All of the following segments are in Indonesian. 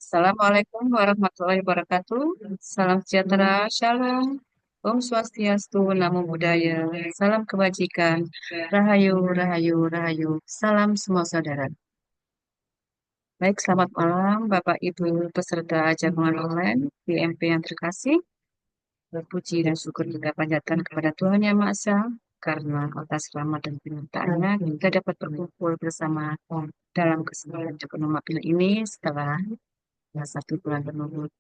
Assalamualaikum warahmatullahi wabarakatuh. Salam sejahtera, shalom. Om Swastiastu, Namo Buddhaya. Salam kebajikan. Rahayu, rahayu, rahayu. Salam semua saudara. Baik, selamat malam Bapak Ibu peserta jagungan online BMP yang terkasih. Berpuji dan syukur kita panjatkan kepada Tuhan Yang Maha Esa karena atas rahmat dan penyertaannya kita dapat berkumpul bersama dalam kesempatan jagungan malam ini setelah satu bulan penuh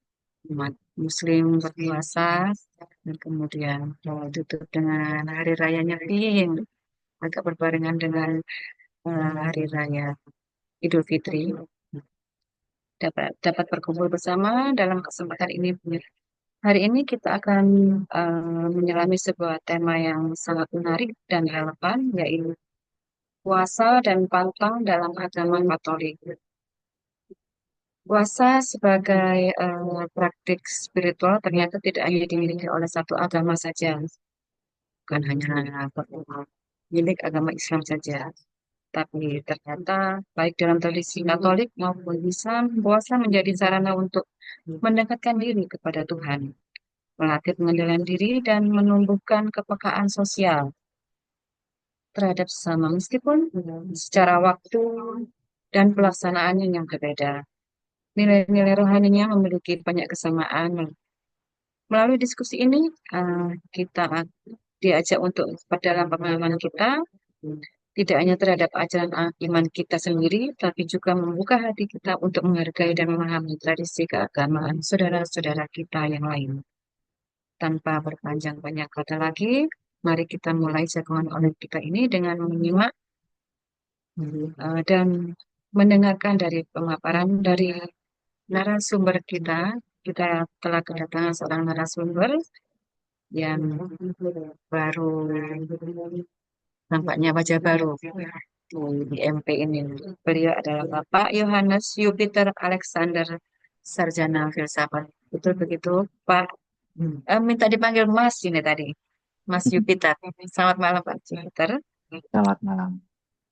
umat Muslim berpuasa dan kemudian tutup dengan hari raya Nyepi yang agak berbarengan dengan hari raya Idul Fitri. Dapat berkumpul bersama dalam kesempatan ini. Hari ini kita akan menyelami sebuah tema yang sangat menarik dan relevan, yaitu puasa dan pantang dalam agama Katolik. Puasa sebagai praktik spiritual ternyata tidak hanya dimiliki oleh satu agama saja, bukan hanya milik agama Islam saja. Tapi ternyata baik dalam tradisi Katolik maupun Islam, puasa menjadi sarana untuk mendekatkan diri kepada Tuhan, melatih pengendalian diri dan menumbuhkan kepekaan sosial terhadap sesama meskipun secara waktu dan pelaksanaannya yang berbeda. Nilai-nilai rohaninya memiliki banyak kesamaan. Melalui diskusi ini, kita diajak untuk dalam pemahaman kita, tidak hanya terhadap ajaran iman kita sendiri, tapi juga membuka hati kita untuk menghargai dan memahami tradisi keagamaan saudara-saudara kita yang lain. Tanpa berpanjang banyak kata lagi, mari kita mulai jagoan online kita ini dengan menyimak dan mendengarkan dari pemaparan dari narasumber kita. Kita telah kedatangan seorang narasumber yang baru, nampaknya wajah baru di MP ini. Beliau adalah Bapak Yohanes Yupiter Alexander, Sarjana Filsafat. Betul begitu, Pak? Minta dipanggil Mas ini tadi, Mas Yupiter. Selamat malam, Pak Yupiter. Selamat malam.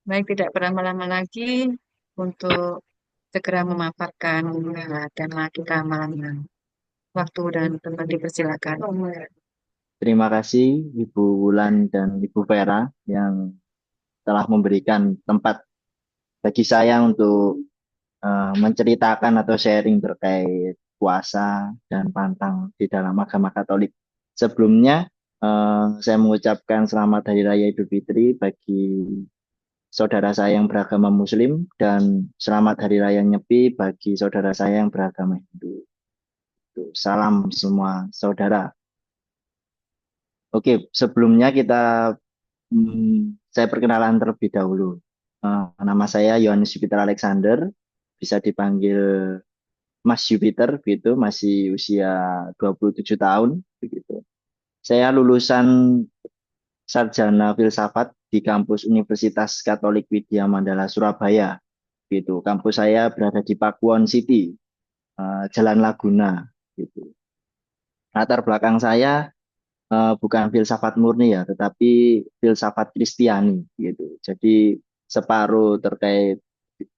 Baik, tidak berlama-lama lagi untuk segera memaparkan tema kita malam ini. Waktu dan tempat dipersilakan. Terima kasih Ibu Wulan dan Ibu Vera yang telah memberikan tempat bagi saya untuk menceritakan atau sharing terkait puasa dan pantang di dalam agama Katolik. Sebelumnya, saya mengucapkan selamat Hari Raya Idul Fitri bagi saudara saya yang beragama Muslim dan selamat Hari Raya Nyepi bagi saudara saya yang beragama Hindu. Salam semua saudara. Oke, sebelumnya saya perkenalan terlebih dahulu. Nama saya Yohanes Jupiter Alexander, bisa dipanggil Mas Jupiter, begitu, masih usia 27 tahun, begitu. Saya lulusan sarjana filsafat di kampus Universitas Katolik Widya Mandala Surabaya, gitu. Kampus saya berada di Pakuwon City, Jalan Laguna, gitu. Latar belakang saya bukan filsafat murni ya, tetapi filsafat Kristiani gitu. Jadi separuh terkait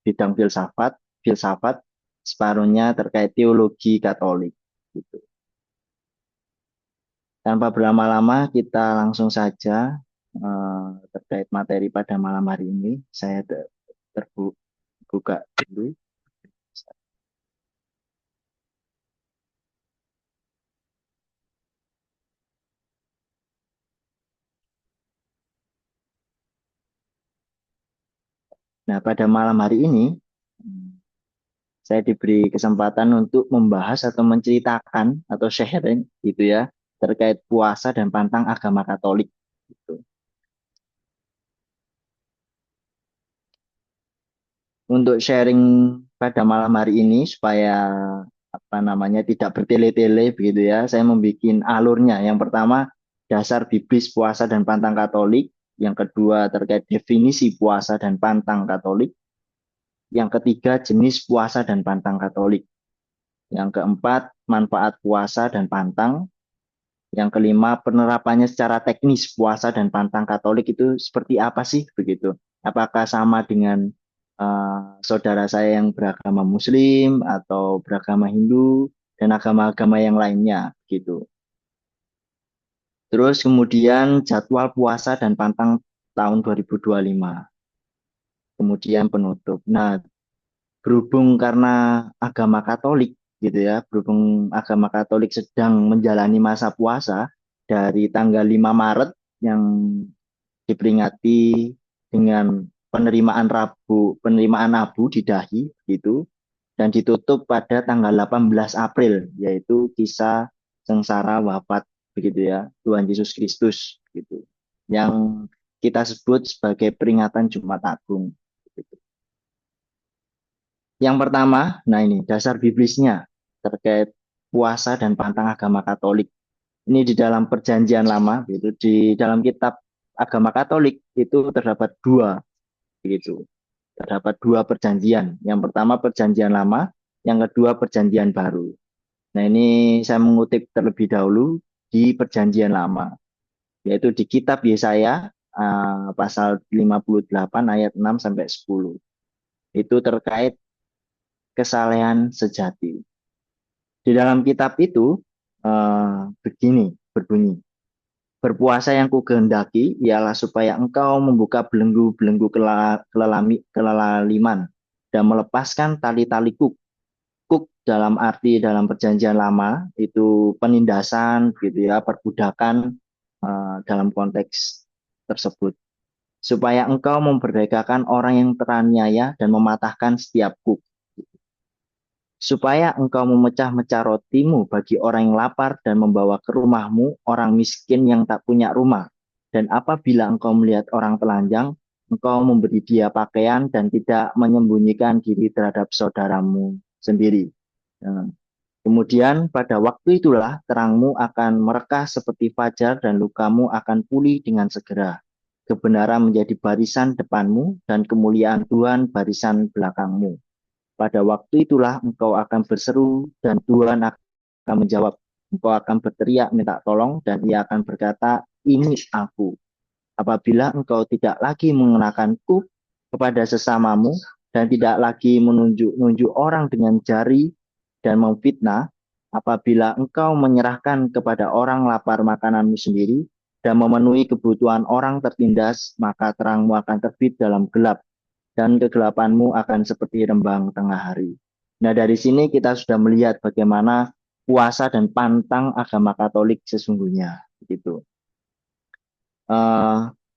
bidang filsafat, separuhnya terkait teologi Katolik gitu. Tanpa berlama-lama kita langsung saja terkait materi pada malam hari ini. Saya terbuka dulu. Nah, pada malam hari ini saya diberi kesempatan untuk membahas atau menceritakan atau sharing gitu ya terkait puasa dan pantang agama Katolik gitu. Untuk sharing pada malam hari ini supaya apa namanya tidak bertele-tele begitu ya, saya membuat alurnya. Yang pertama dasar biblis puasa dan pantang Katolik, yang kedua terkait definisi puasa dan pantang Katolik, yang ketiga jenis puasa dan pantang Katolik, yang keempat manfaat puasa dan pantang, yang kelima penerapannya secara teknis puasa dan pantang Katolik itu seperti apa sih begitu? Apakah sama dengan saudara saya yang beragama Muslim atau beragama Hindu dan agama-agama yang lainnya gitu. Terus kemudian jadwal puasa dan pantang tahun 2025. Kemudian penutup. Nah, berhubung karena agama Katolik gitu ya, berhubung agama Katolik sedang menjalani masa puasa dari tanggal 5 Maret yang diperingati dengan penerimaan abu di dahi gitu dan ditutup pada tanggal 18 April yaitu kisah sengsara wafat begitu ya Tuhan Yesus Kristus gitu yang kita sebut sebagai peringatan Jumat Agung gitu. Yang pertama, nah ini dasar biblisnya terkait puasa dan pantang agama Katolik. Ini di dalam Perjanjian Lama, gitu. Di dalam kitab agama Katolik itu terdapat dua, gitu. Terdapat dua perjanjian. Yang pertama Perjanjian Lama, yang kedua Perjanjian Baru. Nah ini saya mengutip terlebih dahulu di Perjanjian Lama, yaitu di Kitab Yesaya pasal 58 ayat 6 sampai 10. Itu terkait kesalehan sejati. Di dalam kitab itu begini berbunyi, berpuasa yang kukehendaki ialah supaya engkau membuka belenggu-belenggu kelaliman dan melepaskan tali-tali kuk. Kuk dalam arti dalam perjanjian lama itu penindasan gitu ya, perbudakan dalam konteks tersebut. Supaya engkau memperdagangkan orang yang teraniaya dan mematahkan setiap kuk supaya engkau memecah-mecah rotimu bagi orang yang lapar dan membawa ke rumahmu orang miskin yang tak punya rumah. Dan apabila engkau melihat orang telanjang, engkau memberi dia pakaian dan tidak menyembunyikan diri terhadap saudaramu sendiri. Nah, kemudian pada waktu itulah terangmu akan merekah seperti fajar dan lukamu akan pulih dengan segera. Kebenaran menjadi barisan depanmu dan kemuliaan Tuhan barisan belakangmu. Pada waktu itulah engkau akan berseru dan Tuhan akan menjawab. Engkau akan berteriak minta tolong dan ia akan berkata, ini aku. Apabila engkau tidak lagi mengenakanku kepada sesamamu dan tidak lagi menunjuk-nunjuk orang dengan jari dan memfitnah, apabila engkau menyerahkan kepada orang lapar makananmu sendiri dan memenuhi kebutuhan orang tertindas, maka terangmu akan terbit dalam gelap dan kegelapanmu akan seperti rembang tengah hari. Nah, dari sini kita sudah melihat bagaimana puasa dan pantang agama Katolik sesungguhnya. Gitu.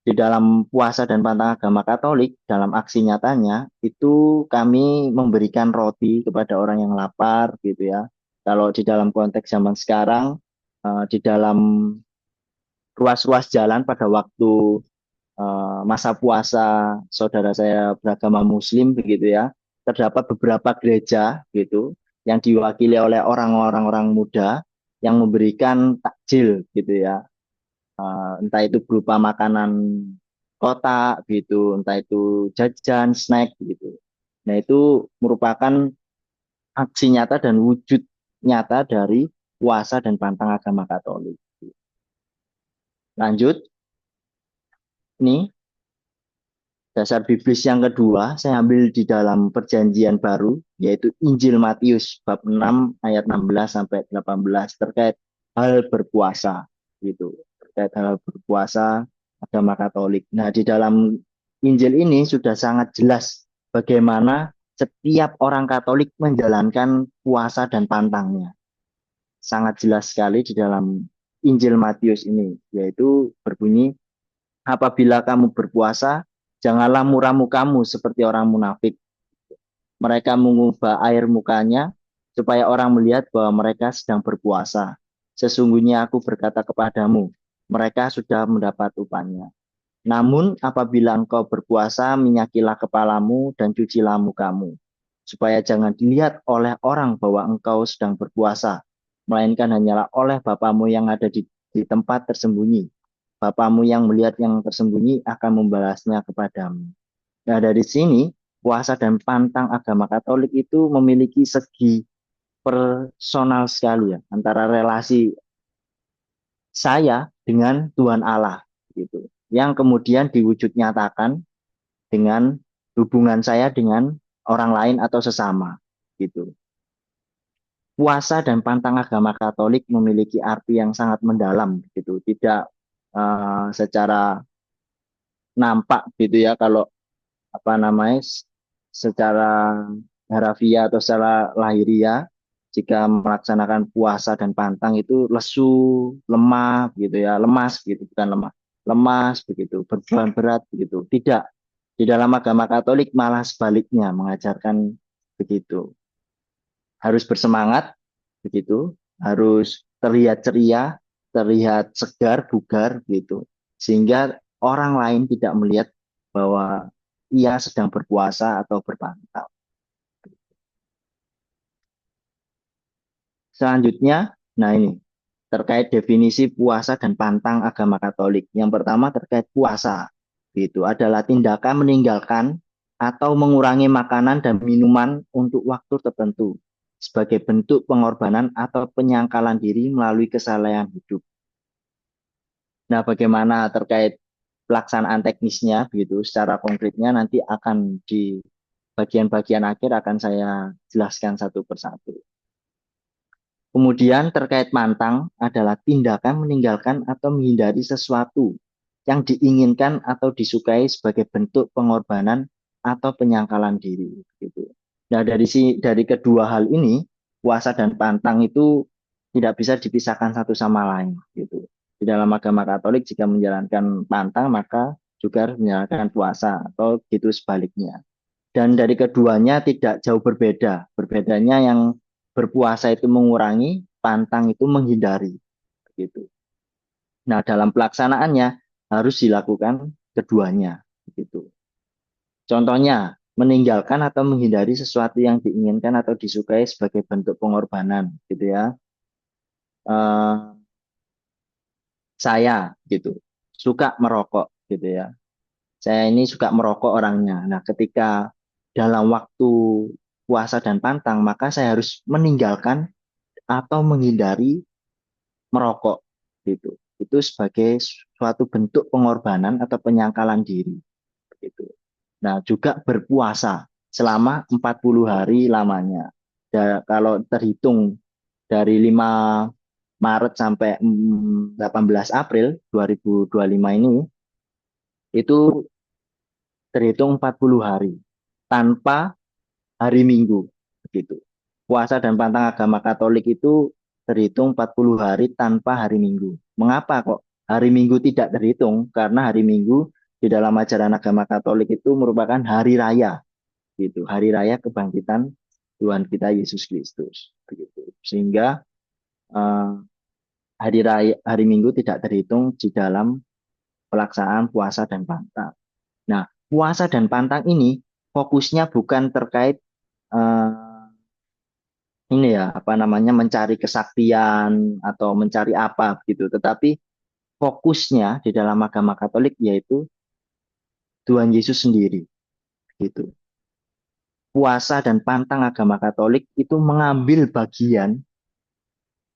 Di dalam puasa dan pantang agama Katolik, dalam aksi nyatanya, itu kami memberikan roti kepada orang yang lapar, gitu ya. Kalau di dalam konteks zaman sekarang, di dalam ruas-ruas jalan pada waktu masa puasa saudara saya beragama Muslim begitu ya, terdapat beberapa gereja gitu yang diwakili oleh orang-orang muda yang memberikan takjil gitu ya. Entah itu berupa makanan kotak gitu, entah itu jajan, snack gitu. Nah, itu merupakan aksi nyata dan wujud nyata dari puasa dan pantang agama Katolik. Lanjut, nih dasar biblis yang kedua, saya ambil di dalam Perjanjian Baru, yaitu Injil Matius bab 6 ayat 16 sampai 18 terkait hal berpuasa gitu. Terkait hal berpuasa agama Katolik. Nah, di dalam Injil ini sudah sangat jelas bagaimana setiap orang Katolik menjalankan puasa dan pantangnya. Sangat jelas sekali di dalam Injil Matius ini, yaitu berbunyi, apabila kamu berpuasa, janganlah muram mukamu seperti orang munafik. Mereka mengubah air mukanya supaya orang melihat bahwa mereka sedang berpuasa. Sesungguhnya aku berkata kepadamu, mereka sudah mendapat upahnya. Namun apabila engkau berpuasa, minyakilah kepalamu dan cucilah mukamu, supaya jangan dilihat oleh orang bahwa engkau sedang berpuasa, melainkan hanyalah oleh Bapamu yang ada di tempat tersembunyi. Bapamu yang melihat yang tersembunyi akan membalasnya kepadamu. Nah, dari sini, puasa dan pantang agama Katolik itu memiliki segi personal sekali ya, antara relasi saya dengan Tuhan Allah gitu. Yang kemudian diwujud nyatakan dengan hubungan saya dengan orang lain atau sesama gitu. Puasa dan pantang agama Katolik memiliki arti yang sangat mendalam gitu, tidak secara nampak gitu ya kalau apa namanya secara harafiah atau secara lahiriah jika melaksanakan puasa dan pantang itu lesu, lemah gitu ya, lemas gitu, bukan lemah, lemas begitu, beban berat begitu. Tidak. Di dalam agama Katolik malah sebaliknya mengajarkan begitu. Harus bersemangat begitu, harus terlihat ceria, terlihat segar, bugar gitu. Sehingga orang lain tidak melihat bahwa ia sedang berpuasa atau berpantang. Selanjutnya, nah ini terkait definisi puasa dan pantang agama Katolik. Yang pertama terkait puasa. Itu adalah tindakan meninggalkan atau mengurangi makanan dan minuman untuk waktu tertentu sebagai bentuk pengorbanan atau penyangkalan diri melalui kesalahan hidup. Nah, bagaimana terkait pelaksanaan teknisnya begitu secara konkretnya nanti akan di bagian-bagian akhir akan saya jelaskan satu persatu. Kemudian terkait pantang adalah tindakan meninggalkan atau menghindari sesuatu yang diinginkan atau disukai sebagai bentuk pengorbanan atau penyangkalan diri. Gitu. Nah dari kedua hal ini puasa dan pantang itu tidak bisa dipisahkan satu sama lain. Gitu. Di dalam agama Katolik jika menjalankan pantang maka juga harus menjalankan puasa atau gitu sebaliknya. Dan dari keduanya tidak jauh berbeda. Berbedanya yang berpuasa itu mengurangi, pantang itu menghindari. Gitu. Nah, dalam pelaksanaannya harus dilakukan keduanya. Gitu. Contohnya, meninggalkan atau menghindari sesuatu yang diinginkan atau disukai sebagai bentuk pengorbanan. Gitu ya. Eh, saya gitu suka merokok gitu ya. Saya ini suka merokok orangnya. Nah, ketika dalam waktu puasa dan pantang, maka saya harus meninggalkan atau menghindari merokok gitu. Itu sebagai suatu bentuk pengorbanan atau penyangkalan diri gitu. Nah, juga berpuasa selama 40 hari lamanya. Kalau terhitung dari 5 Maret sampai 18 April 2025 ini itu terhitung 40 hari tanpa hari Minggu begitu. Puasa dan pantang agama Katolik itu terhitung 40 hari tanpa hari Minggu. Mengapa kok hari Minggu tidak terhitung? Karena hari Minggu di dalam ajaran agama Katolik itu merupakan hari raya gitu, hari raya kebangkitan Tuhan kita Yesus Kristus begitu. Sehingga eh, hari Minggu tidak terhitung di dalam pelaksanaan puasa dan pantang. Nah, puasa dan pantang ini fokusnya bukan terkait eh, ini ya apa namanya mencari kesaktian atau mencari apa gitu, tetapi fokusnya di dalam agama Katolik yaitu Tuhan Yesus sendiri gitu. Puasa dan pantang agama Katolik itu mengambil bagian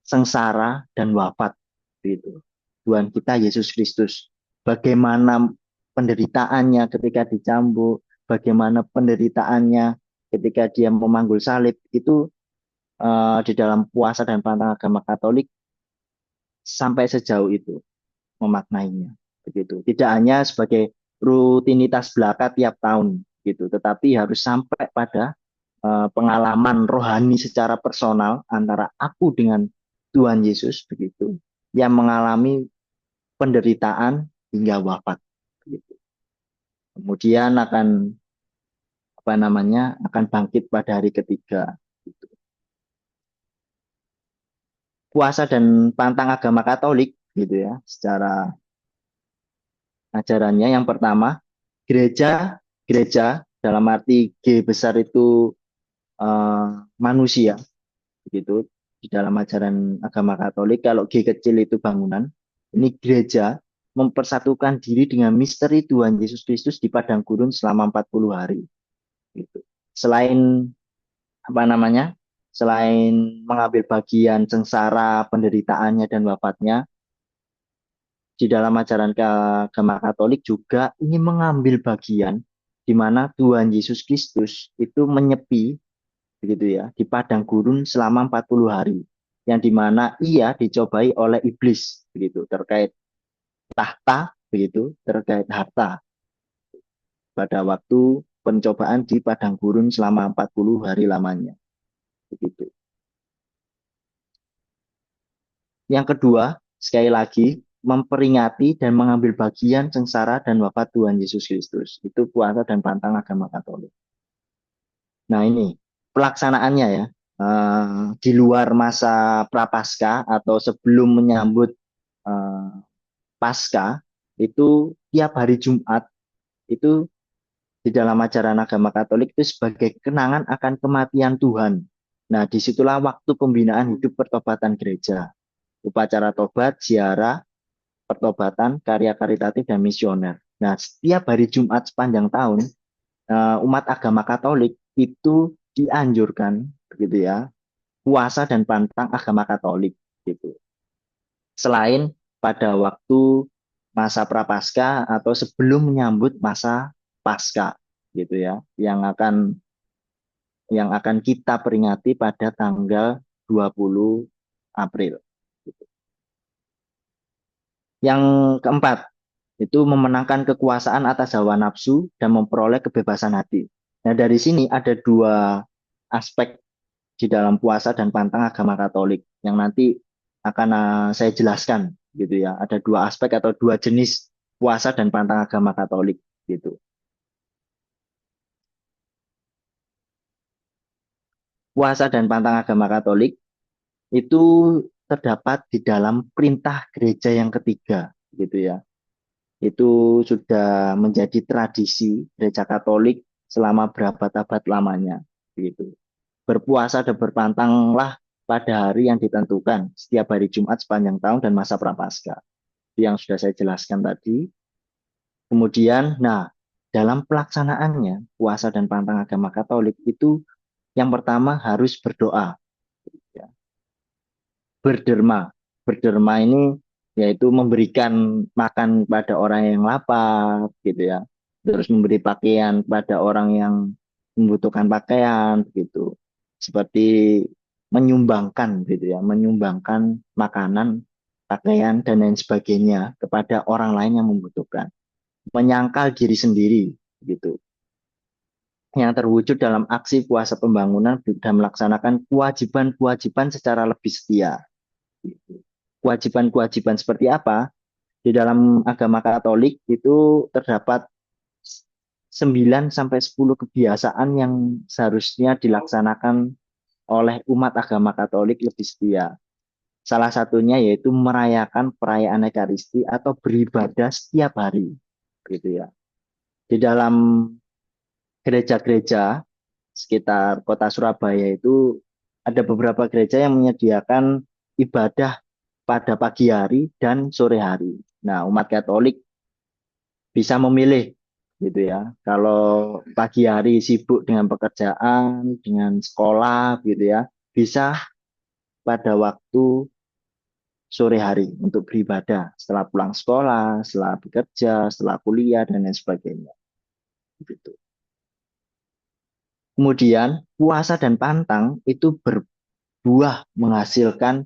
sengsara dan wafat gitu. Tuhan kita Yesus Kristus. Bagaimana penderitaannya ketika dicambuk, bagaimana penderitaannya ketika dia memanggul salib itu di dalam puasa dan pantang agama Katolik sampai sejauh itu memaknainya begitu. Tidak hanya sebagai rutinitas belaka tiap tahun gitu, tetapi harus sampai pada pengalaman rohani secara personal antara aku dengan Tuhan Yesus begitu yang mengalami penderitaan hingga wafat begitu. Kemudian akan apa namanya akan bangkit pada hari ketiga gitu. Puasa dan pantang agama Katolik gitu ya secara ajarannya yang pertama gereja gereja dalam arti G besar itu manusia begitu di dalam ajaran agama Katolik. Kalau G kecil itu bangunan, ini gereja mempersatukan diri dengan misteri Tuhan Yesus Kristus di padang gurun selama 40 hari gitu. Selain apa namanya selain mengambil bagian sengsara penderitaannya dan wafatnya di dalam ajaran agama Katolik juga ingin mengambil bagian di mana Tuhan Yesus Kristus itu menyepi begitu ya di padang gurun selama 40 hari yang dimana ia dicobai oleh iblis begitu terkait tahta begitu terkait harta pada waktu pencobaan di padang gurun selama 40 hari lamanya begitu. Yang kedua, sekali lagi memperingati dan mengambil bagian sengsara dan wafat Tuhan Yesus Kristus. Itu puasa dan pantang agama Katolik. Nah, ini pelaksanaannya ya. Di luar masa Prapaskah atau sebelum menyambut uh, Paskah itu tiap hari Jumat itu di dalam ajaran agama Katolik itu sebagai kenangan akan kematian Tuhan. Nah, disitulah waktu pembinaan hidup pertobatan gereja. Upacara tobat, ziarah, pertobatan, karya karitatif, dan misioner. Nah, setiap hari Jumat sepanjang tahun, umat agama Katolik itu dianjurkan, begitu ya, puasa dan pantang agama Katolik, gitu. Selain pada waktu masa Prapaskah atau sebelum menyambut masa Paskah, gitu ya, yang akan kita peringati pada tanggal 20 April. Yang keempat, itu memenangkan kekuasaan atas hawa nafsu dan memperoleh kebebasan hati. Nah, dari sini ada dua aspek di dalam puasa dan pantang agama Katolik yang nanti akan saya jelaskan gitu ya. Ada dua aspek atau dua jenis puasa dan pantang agama Katolik gitu. Puasa dan pantang agama Katolik itu terdapat di dalam perintah gereja yang ketiga gitu ya. Itu sudah menjadi tradisi gereja Katolik selama berapa abad lamanya gitu. Berpuasa dan berpantanglah pada hari yang ditentukan setiap hari Jumat sepanjang tahun dan masa Prapaskah. Itu yang sudah saya jelaskan tadi. Kemudian, nah, dalam pelaksanaannya puasa dan pantang agama Katolik itu yang pertama harus berdoa, ya. Berderma. Berderma ini yaitu memberikan makan pada orang yang lapar, gitu ya. Terus memberi pakaian pada orang yang membutuhkan pakaian, gitu. Seperti menyumbangkan, gitu ya, menyumbangkan makanan, pakaian dan lain sebagainya kepada orang lain yang membutuhkan. Menyangkal diri sendiri, gitu. Yang terwujud dalam aksi puasa pembangunan dan melaksanakan kewajiban-kewajiban secara lebih setia. Kewajiban-kewajiban seperti apa? Di dalam agama Katolik itu terdapat 9 sampai 10 kebiasaan yang seharusnya dilaksanakan oleh umat agama Katolik lebih setia. Salah satunya yaitu merayakan perayaan Ekaristi atau beribadah setiap hari, gitu ya. Di dalam gereja-gereja sekitar kota Surabaya itu ada beberapa gereja yang menyediakan ibadah pada pagi hari dan sore hari. Nah, umat Katolik bisa memilih gitu ya. Kalau pagi hari sibuk dengan pekerjaan, dengan sekolah gitu ya, bisa pada waktu sore hari untuk beribadah setelah pulang sekolah, setelah bekerja, setelah kuliah dan lain sebagainya. Gitu. Kemudian puasa dan pantang itu berbuah menghasilkan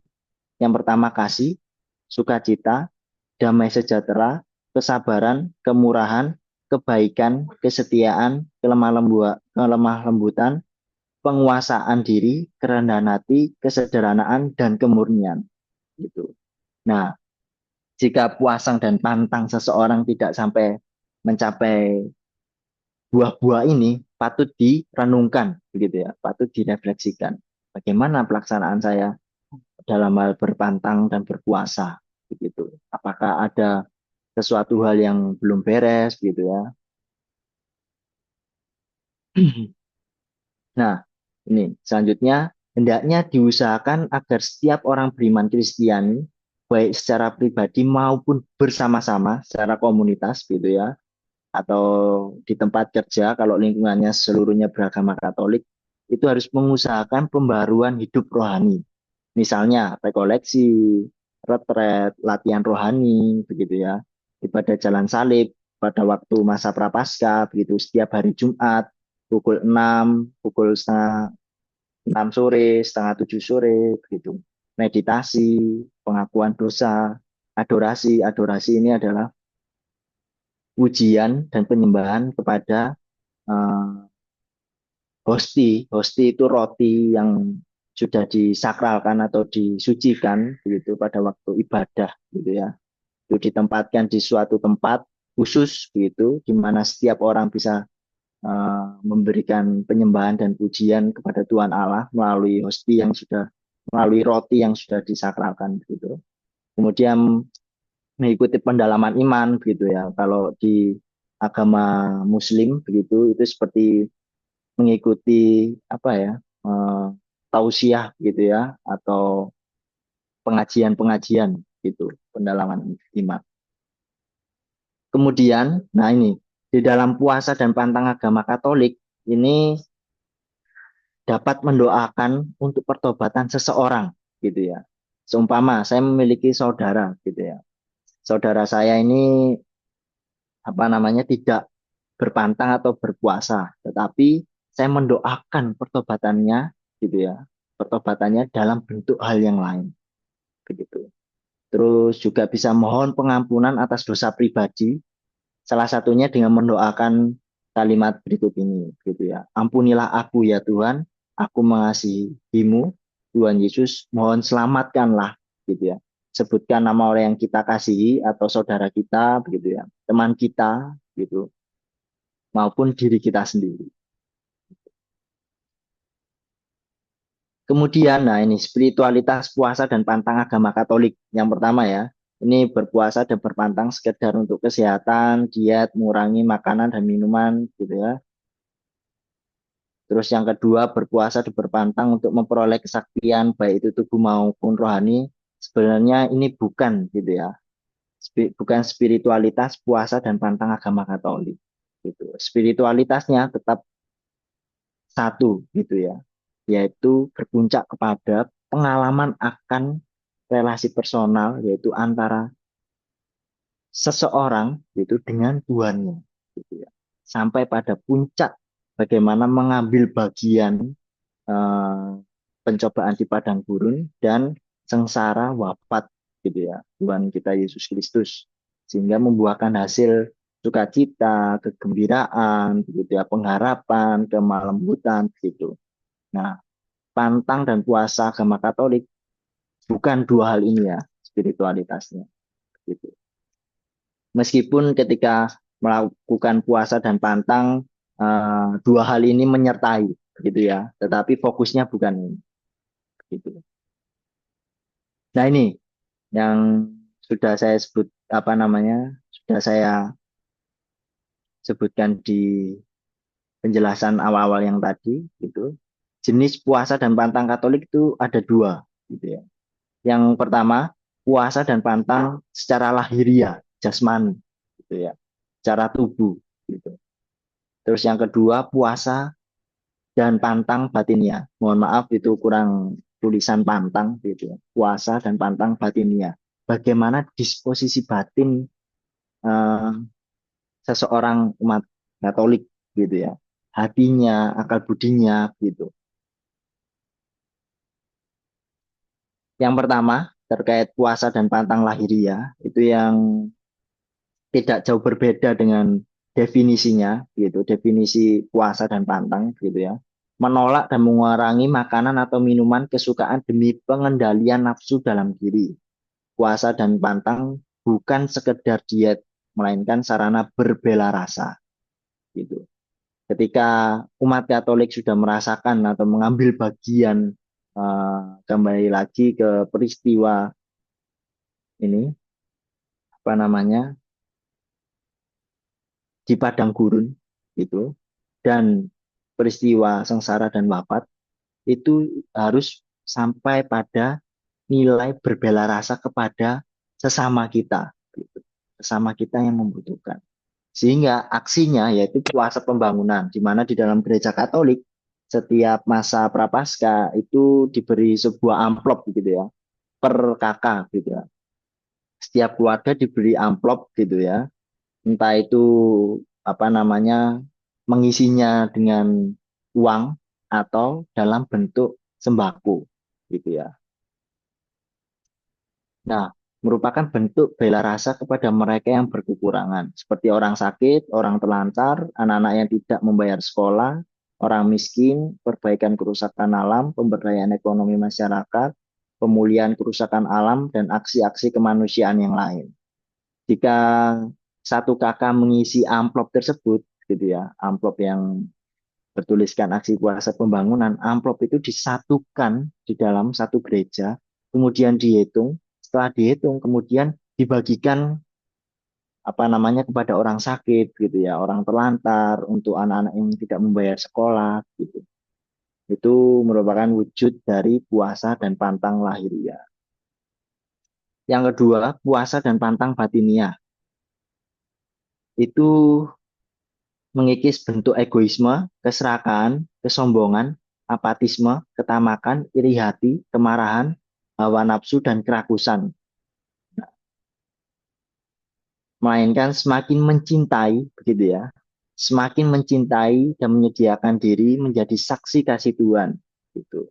yang pertama kasih, sukacita, damai sejahtera, kesabaran, kemurahan, kebaikan, kesetiaan, kelemah lembutan, penguasaan diri, kerendahan hati, kesederhanaan, dan kemurnian. Gitu. Nah, jika puasang dan pantang seseorang tidak sampai mencapai buah-buah ini, patut direnungkan, begitu ya, patut direfleksikan. Bagaimana pelaksanaan saya dalam hal berpantang dan berpuasa, begitu. Apakah ada sesuatu hal yang belum beres, gitu ya. Nah, ini selanjutnya hendaknya diusahakan agar setiap orang beriman Kristiani baik secara pribadi maupun bersama-sama secara komunitas gitu ya atau di tempat kerja kalau lingkungannya seluruhnya beragama Katolik itu harus mengusahakan pembaruan hidup rohani. Misalnya rekoleksi, retret, latihan rohani begitu ya. Ibadah jalan salib pada waktu masa Prapaskah begitu setiap hari Jumat pukul 6, pukul setengah 6 sore, setengah 7 sore begitu. Meditasi, pengakuan dosa, adorasi. Adorasi ini adalah pujian dan penyembahan kepada eh, hosti. Hosti itu roti yang sudah disakralkan atau disucikan begitu pada waktu ibadah gitu ya. Itu ditempatkan di suatu tempat khusus begitu di mana setiap orang bisa memberikan penyembahan dan pujian kepada Tuhan Allah melalui hosti yang sudah melalui roti yang sudah disakralkan begitu. Kemudian mengikuti pendalaman iman begitu ya. Kalau di agama Muslim begitu itu seperti mengikuti apa ya tausiah gitu ya atau pengajian-pengajian gitu pendalaman iman. Kemudian, nah ini di dalam puasa dan pantang agama Katolik ini dapat mendoakan untuk pertobatan seseorang gitu ya. Seumpama saya memiliki saudara gitu ya. Saudara saya ini apa namanya tidak berpantang atau berpuasa, tetapi saya mendoakan pertobatannya gitu ya. Pertobatannya dalam bentuk hal yang lain begitu. Terus juga bisa mohon pengampunan atas dosa pribadi, salah satunya dengan mendoakan kalimat berikut ini gitu ya. Ampunilah aku ya Tuhan, aku mengasihimu. Tuhan Yesus, mohon selamatkanlah gitu ya. Sebutkan nama orang yang kita kasihi atau saudara kita begitu ya, teman kita gitu maupun diri kita sendiri. Kemudian, nah ini spiritualitas puasa dan pantang agama Katolik. Yang pertama ya, ini berpuasa dan berpantang sekedar untuk kesehatan, diet, mengurangi makanan dan minuman gitu ya. Terus yang kedua, berpuasa dan berpantang untuk memperoleh kesaktian, baik itu tubuh maupun rohani. Sebenarnya ini bukan gitu ya, bukan spiritualitas puasa dan pantang agama Katolik. Gitu. Spiritualitasnya tetap satu gitu ya, yaitu berpuncak kepada pengalaman akan relasi personal, yaitu antara seseorang gitu dengan Tuhannya. Gitu ya. Sampai pada puncak bagaimana mengambil bagian eh, pencobaan di padang gurun dan sengsara wafat gitu ya Tuhan kita Yesus Kristus sehingga membuahkan hasil sukacita, kegembiraan, gitu ya, pengharapan, kemalembutan gitu. Nah, pantang dan puasa agama Katolik bukan dua hal ini ya spiritualitasnya gitu. Meskipun ketika melakukan puasa dan pantang dua hal ini menyertai gitu ya, tetapi fokusnya bukan ini gitu. Nah, ini yang sudah saya sebut apa namanya? Sudah saya sebutkan di penjelasan awal-awal yang tadi gitu. Jenis puasa dan pantang Katolik itu ada dua gitu ya. Yang pertama, puasa dan pantang secara lahiriah, jasmani gitu ya. Secara tubuh gitu. Terus yang kedua, puasa dan pantang batinia. Mohon maaf itu kurang tulisan pantang gitu ya. Puasa dan pantang batinia. Bagaimana disposisi batin eh, seseorang umat Katolik gitu ya. Hatinya, akal budinya gitu. Yang pertama terkait puasa dan pantang lahiriah itu yang tidak jauh berbeda dengan definisinya gitu, definisi puasa dan pantang gitu ya. Menolak dan mengurangi makanan atau minuman kesukaan demi pengendalian nafsu dalam diri. Puasa dan pantang bukan sekedar diet, melainkan sarana berbela rasa gitu. Ketika umat Katolik sudah merasakan atau mengambil bagian kembali lagi ke peristiwa ini apa namanya di padang gurun gitu dan peristiwa sengsara dan wafat itu harus sampai pada nilai berbela rasa kepada sesama kita gitu. Sesama kita yang membutuhkan sehingga aksinya yaitu puasa pembangunan di mana di dalam gereja Katolik setiap masa Prapaskah itu diberi sebuah amplop gitu ya per kakak gitu ya setiap keluarga diberi amplop gitu ya entah itu apa namanya mengisinya dengan uang atau dalam bentuk sembako gitu ya. Nah, merupakan bentuk bela rasa kepada mereka yang berkekurangan, seperti orang sakit, orang terlantar, anak-anak yang tidak membayar sekolah, orang miskin, perbaikan kerusakan alam, pemberdayaan ekonomi masyarakat, pemulihan kerusakan alam, dan aksi-aksi kemanusiaan yang lain. Jika satu kakak mengisi amplop tersebut, gitu ya, amplop yang bertuliskan aksi kuasa pembangunan, amplop itu disatukan di dalam satu gereja, kemudian dihitung, setelah dihitung kemudian dibagikan apa namanya kepada orang sakit gitu ya, orang terlantar, untuk anak-anak yang tidak membayar sekolah gitu. Itu merupakan wujud dari puasa dan pantang lahiriah. Yang kedua, puasa dan pantang batiniah. Itu mengikis bentuk egoisme, keserakahan, kesombongan, apatisme, ketamakan, iri hati, kemarahan, hawa nafsu, dan kerakusan. Melainkan semakin mencintai, begitu ya, semakin mencintai dan menyediakan diri menjadi saksi kasih Tuhan. Gitu.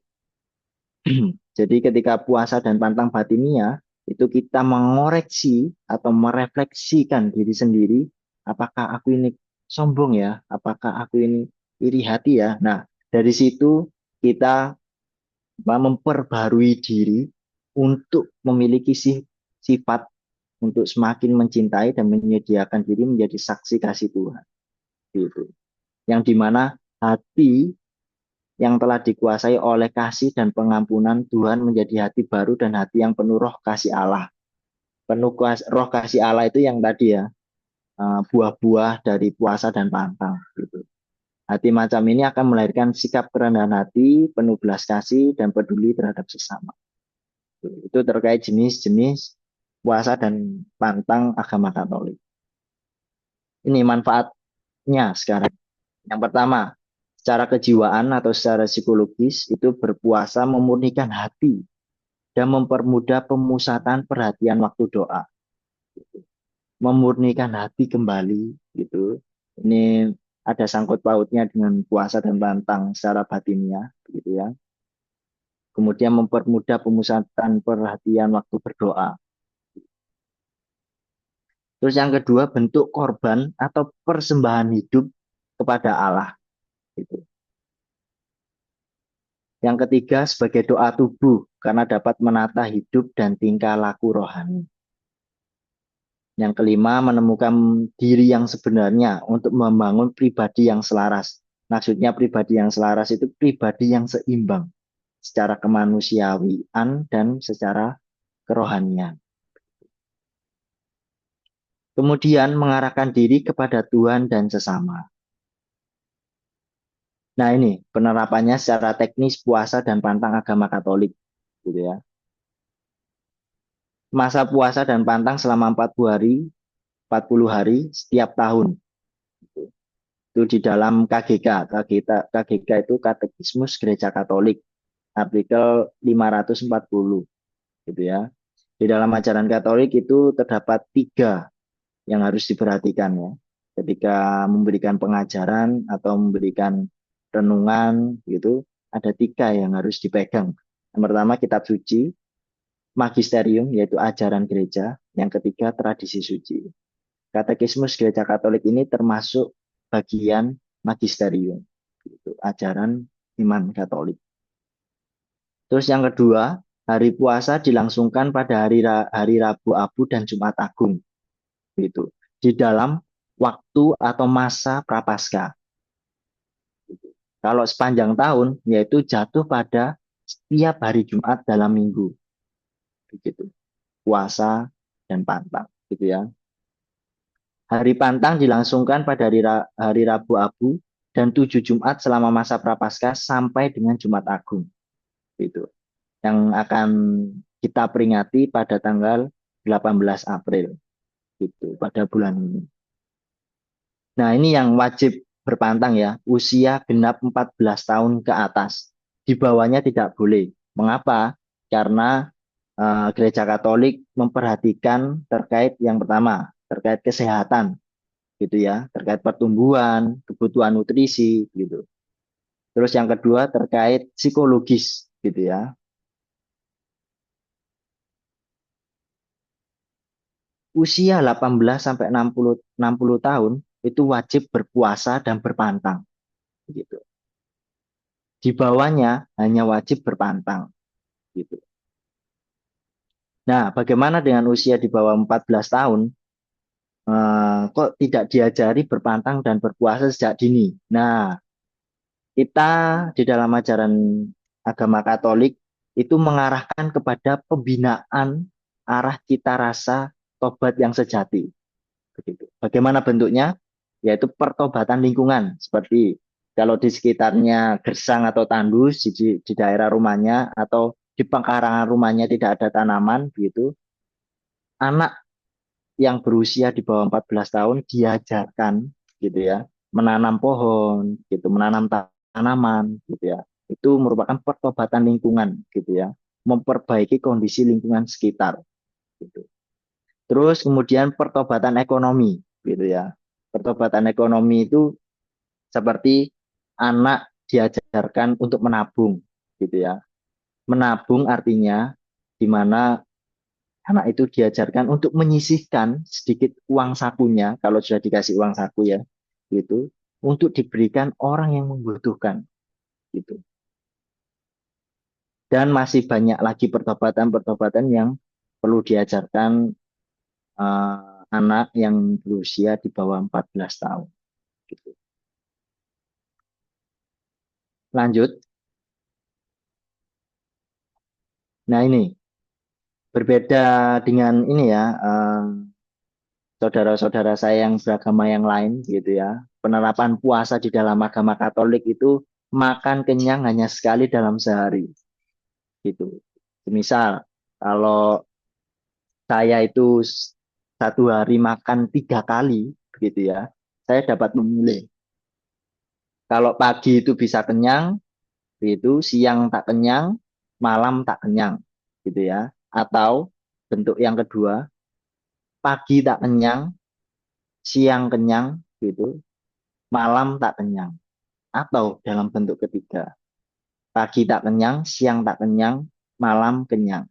Jadi ketika puasa dan pantang batinia, itu kita mengoreksi atau merefleksikan diri sendiri, apakah aku ini sombong ya, apakah aku ini iri hati ya. Nah, dari situ kita memperbarui diri untuk memiliki sifat untuk semakin mencintai dan menyediakan diri menjadi saksi kasih Tuhan. Gitu. Yang dimana hati yang telah dikuasai oleh kasih dan pengampunan Tuhan menjadi hati baru dan hati yang penuh roh kasih Allah. Penuh roh kasih Allah itu yang tadi ya, buah-buah dari puasa dan pantang. Gitu. Hati macam ini akan melahirkan sikap kerendahan hati, penuh belas kasih, dan peduli terhadap sesama. Itu terkait jenis-jenis puasa dan pantang agama Katolik. Ini manfaatnya sekarang. Yang pertama, secara kejiwaan atau secara psikologis itu berpuasa memurnikan hati dan mempermudah pemusatan perhatian waktu doa. Memurnikan hati kembali gitu. Ini ada sangkut pautnya dengan puasa dan pantang secara batinnya gitu ya. Kemudian mempermudah pemusatan perhatian waktu berdoa. Terus yang kedua, bentuk korban atau persembahan hidup kepada Allah gitu. Yang ketiga, sebagai doa tubuh karena dapat menata hidup dan tingkah laku rohani. Yang kelima, menemukan diri yang sebenarnya untuk membangun pribadi yang selaras. Maksudnya pribadi yang selaras itu pribadi yang seimbang secara kemanusiaan dan secara kerohanian. Kemudian mengarahkan diri kepada Tuhan dan sesama. Nah ini penerapannya secara teknis puasa dan pantang agama Katolik. Gitu ya. Masa puasa dan pantang selama 40 hari, 40 hari setiap tahun. Itu di dalam KGK. KGK itu Katekismus Gereja Katolik, artikel 540 gitu ya. Di dalam ajaran Katolik itu terdapat 3 yang harus diperhatikan ya. Ketika memberikan pengajaran atau memberikan renungan gitu, ada 3 yang harus dipegang. Yang pertama kitab suci, magisterium yaitu ajaran gereja, yang ketiga tradisi suci. Katekismus Gereja Katolik ini termasuk bagian magisterium, gitu, ajaran iman Katolik. Terus yang kedua, hari puasa dilangsungkan pada hari Rabu Abu dan Jumat Agung, gitu, di dalam waktu atau masa prapaskah. Kalau sepanjang tahun, yaitu jatuh pada setiap hari Jumat dalam minggu, begitu. Puasa dan pantang, gitu ya. Hari pantang dilangsungkan pada hari Rabu Abu dan 7 Jumat selama masa Prapaskah sampai dengan Jumat Agung. Gitu. Yang akan kita peringati pada tanggal 18 April gitu, pada bulan ini. Nah, ini yang wajib berpantang ya, usia genap 14 tahun ke atas. Di bawahnya tidak boleh. Mengapa? Karena Gereja Katolik memperhatikan terkait yang pertama, terkait kesehatan. gitu ya, terkait pertumbuhan, kebutuhan nutrisi gitu. Terus yang kedua terkait psikologis gitu ya. Usia 18 sampai 60 tahun itu wajib berpuasa dan berpantang gitu. Di bawahnya hanya wajib berpantang gitu. Nah, bagaimana dengan usia di bawah 14 tahun? Kok tidak diajari berpantang dan berpuasa sejak dini? Nah, kita di dalam ajaran agama Katolik itu mengarahkan kepada pembinaan arah cita rasa tobat yang sejati. Begitu. Bagaimana bentuknya? Yaitu pertobatan lingkungan. Seperti kalau di sekitarnya gersang atau tandus di daerah rumahnya atau di pekarangan rumahnya tidak ada tanaman, begitu. Anak yang berusia di bawah 14 tahun diajarkan gitu ya, menanam pohon, gitu, menanam tanaman gitu ya. Itu merupakan pertobatan lingkungan gitu ya, memperbaiki kondisi lingkungan sekitar gitu. Terus kemudian pertobatan ekonomi gitu ya. Pertobatan ekonomi itu seperti anak diajarkan untuk menabung gitu ya. Menabung artinya di mana anak itu diajarkan untuk menyisihkan sedikit uang sakunya kalau sudah dikasih uang saku ya gitu untuk diberikan orang yang membutuhkan gitu. Dan masih banyak lagi pertobatan-pertobatan yang perlu diajarkan anak yang berusia di bawah 14 tahun gitu. Lanjut. Nah, ini berbeda dengan ini ya saudara-saudara saya yang beragama yang lain gitu ya. Penerapan puasa di dalam agama Katolik itu makan kenyang hanya sekali dalam sehari gitu. Misal kalau saya itu satu hari makan 3 kali gitu ya, saya dapat memilih. Kalau pagi itu bisa kenyang, itu siang tak kenyang, malam tak kenyang gitu ya. Atau bentuk yang kedua, pagi tak kenyang, siang kenyang gitu, malam tak kenyang. Atau dalam bentuk ketiga, pagi tak kenyang, siang tak kenyang, malam kenyang.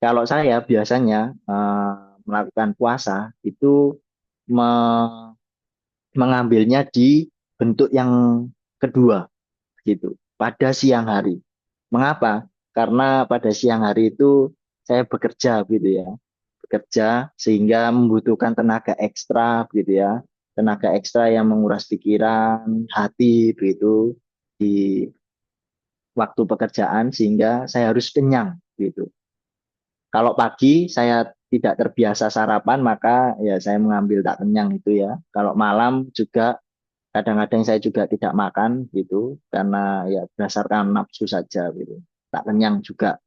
Kalau saya biasanya melakukan puasa itu me- mengambilnya di bentuk yang kedua gitu, pada siang hari. Mengapa? Karena pada siang hari itu saya bekerja gitu ya, bekerja sehingga membutuhkan tenaga ekstra gitu ya, tenaga ekstra yang menguras pikiran, hati begitu di waktu pekerjaan sehingga saya harus kenyang gitu. Kalau pagi saya tidak terbiasa sarapan maka ya saya mengambil tak kenyang itu ya. Kalau malam juga kadang-kadang saya juga tidak makan gitu karena ya berdasarkan nafsu saja gitu. Tak kenyang juga.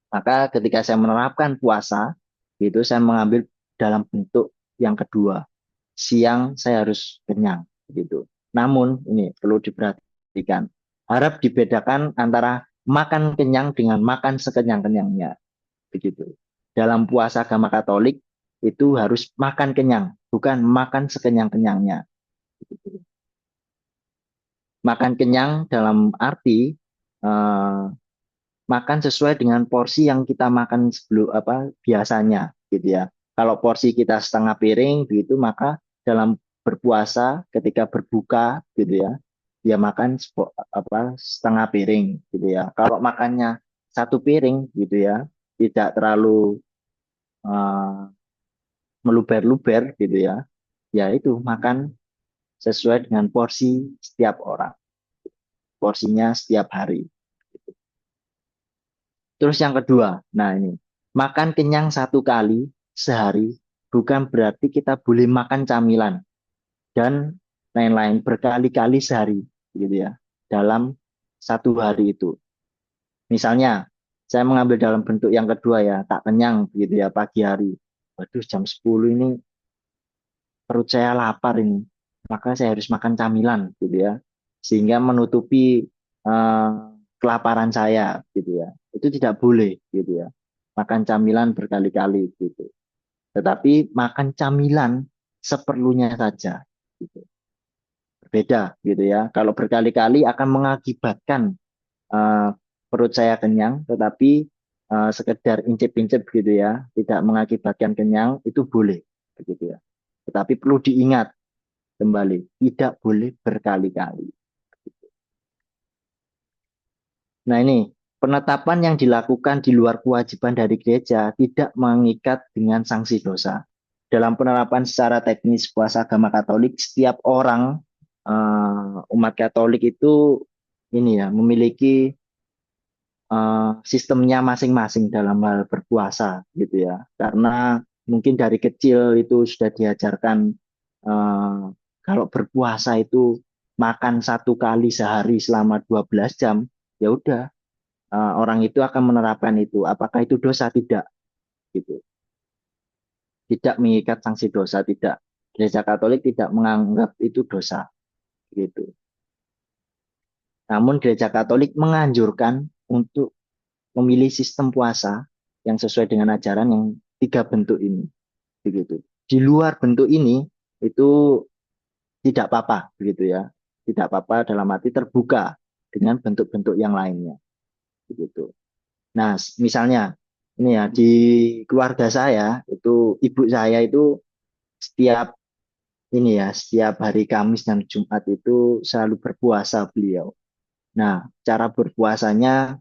Maka ketika saya menerapkan puasa itu saya mengambil dalam bentuk yang kedua. Siang saya harus kenyang gitu. Namun ini perlu diperhatikan. Harap dibedakan antara makan kenyang dengan makan sekenyang-kenyangnya begitu. Dalam puasa agama Katolik itu harus makan kenyang, bukan makan sekenyang-kenyangnya. Makan kenyang dalam arti eh, makan sesuai dengan porsi yang kita makan sebelum apa biasanya, gitu ya. Kalau porsi kita setengah piring, begitu maka dalam berpuasa ketika berbuka, gitu ya, dia makan apa setengah piring, gitu ya. Kalau makannya satu piring, gitu ya, tidak terlalu uh, meluber-luber gitu ya, ya itu makan sesuai dengan porsi setiap orang, porsinya setiap hari. Terus yang kedua, nah ini, makan kenyang 1 kali sehari bukan berarti kita boleh makan camilan dan lain-lain berkali-kali sehari, gitu ya, dalam 1 hari itu. Misalnya, saya mengambil dalam bentuk yang kedua ya, tak kenyang, gitu ya, pagi hari. Waduh, jam 10 ini perut saya lapar ini, maka saya harus makan camilan gitu ya, sehingga menutupi eh, kelaparan saya gitu ya. Itu tidak boleh gitu ya, makan camilan berkali-kali gitu. Tetapi makan camilan seperlunya saja. Gitu. Berbeda gitu ya. Kalau berkali-kali akan mengakibatkan eh, perut saya kenyang, tetapi sekedar incip-incip gitu ya, tidak mengakibatkan kenyang itu boleh begitu ya. Tetapi perlu diingat kembali, tidak boleh berkali-kali. Nah ini penetapan yang dilakukan di luar kewajiban dari gereja tidak mengikat dengan sanksi dosa. Dalam penerapan secara teknis puasa agama Katolik, setiap orang umat Katolik itu ini ya memiliki sistemnya masing-masing dalam hal berpuasa gitu ya. Karena mungkin dari kecil itu sudah diajarkan kalau berpuasa itu makan satu kali sehari selama 12 jam, ya udah orang itu akan menerapkan itu. Apakah itu dosa? Tidak gitu. Tidak mengikat sanksi dosa, tidak. Gereja Katolik tidak menganggap itu dosa gitu. Namun Gereja Katolik menganjurkan untuk memilih sistem puasa yang sesuai dengan ajaran yang tiga bentuk ini begitu. Di luar bentuk ini itu tidak apa-apa begitu ya. Tidak apa-apa dalam arti terbuka dengan bentuk-bentuk yang lainnya begitu. Nah, misalnya ini ya di keluarga saya itu ibu saya itu setiap ini ya setiap hari Kamis dan Jumat itu selalu berpuasa beliau. Nah, cara berpuasanya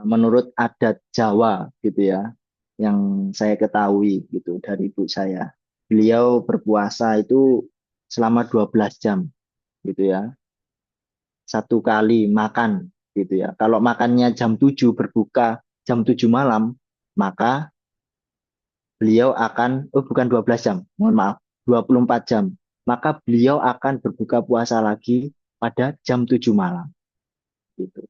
menurut adat Jawa gitu ya, yang saya ketahui gitu dari ibu saya. Beliau berpuasa itu selama 12 jam gitu ya. Satu kali makan gitu ya. Kalau makannya jam 7 berbuka jam 7 malam, maka beliau akan bukan 12 jam, mohon maaf, 24 jam. Maka beliau akan berbuka puasa lagi pada jam 7 malam gitu.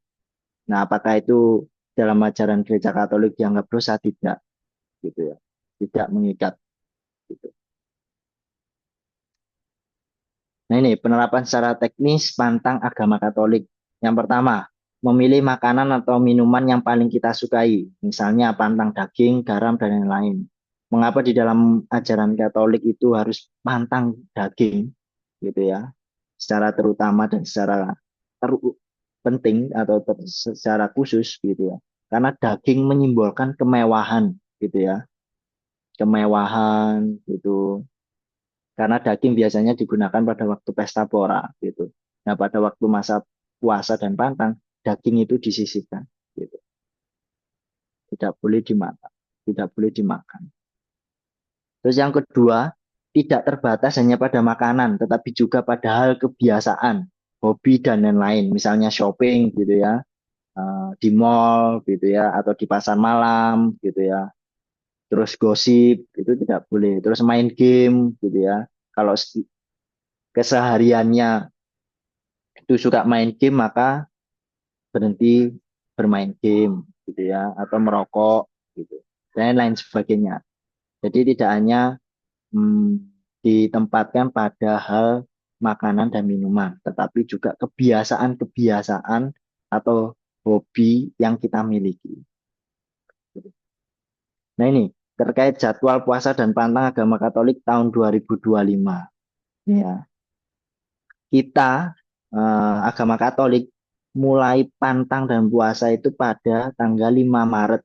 Nah, apakah itu dalam ajaran gereja Katolik dianggap dosa? Tidak gitu ya. Tidak mengikat gitu. Nah, ini penerapan secara teknis pantang agama Katolik. Yang pertama, memilih makanan atau minuman yang paling kita sukai, misalnya pantang daging, garam, dan lain-lain. Mengapa di dalam ajaran Katolik itu harus pantang daging, gitu ya, secara terutama dan secara penting atau secara khusus, gitu ya. Karena daging menyimbolkan kemewahan, gitu ya, kemewahan, gitu. Karena daging biasanya digunakan pada waktu pesta pora gitu. Nah, pada waktu masa puasa dan pantang, daging itu disisihkan gitu. Tidak boleh dimakan, tidak boleh dimakan. Terus yang kedua, tidak terbatas hanya pada makanan, tetapi juga pada hal kebiasaan, hobi dan lain-lain. Misalnya shopping gitu ya, di mall gitu ya, atau di pasar malam gitu ya. Terus gosip itu tidak boleh. Terus main game gitu ya. Kalau kesehariannya itu suka main game maka berhenti bermain game gitu ya atau merokok gitu dan lain sebagainya. Jadi tidak hanya hmm, ditempatkan pada hal makanan dan minuman, tetapi juga kebiasaan-kebiasaan atau hobi yang kita miliki. Nah ini terkait jadwal puasa dan pantang agama Katolik tahun 2025. Ya, kita agama Katolik mulai pantang dan puasa itu pada tanggal 5 Maret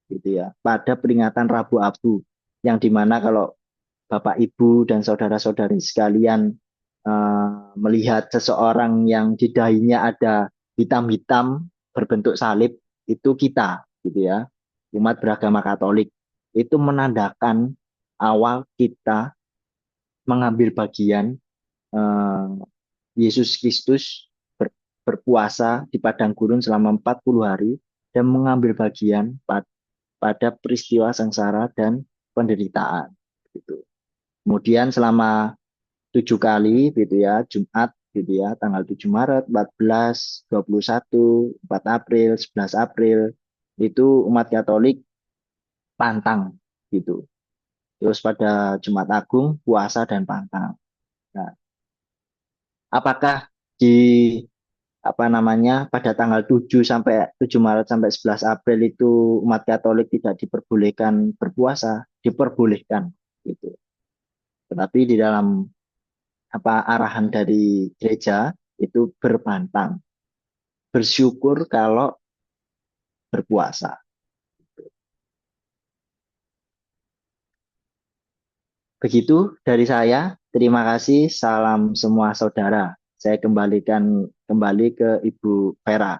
gitu ya, pada peringatan Rabu Abu yang dimana kalau Bapak Ibu dan saudara-saudari sekalian melihat seseorang yang di dahinya ada hitam-hitam berbentuk salib itu kita gitu ya, umat beragama Katolik itu menandakan awal kita mengambil bagian eh, Yesus Kristus berpuasa di padang gurun selama 40 hari dan mengambil bagian pada peristiwa sengsara dan penderitaan. Gitu. Kemudian selama 7 kali gitu ya, Jumat gitu ya, tanggal 7 Maret, 14, 21, 4 April, 11 April, itu umat Katolik pantang gitu. Terus pada Jumat Agung, puasa dan pantang. Nah, apakah di apa namanya pada tanggal 7 sampai 7 Maret sampai 11 April itu umat Katolik tidak diperbolehkan berpuasa, diperbolehkan gitu. Tetapi di dalam arahan dari gereja itu berpantang, bersyukur kalau berpuasa. Begitu dari saya. Terima kasih. Salam semua saudara. Saya kembalikan kembali ke Ibu Vera.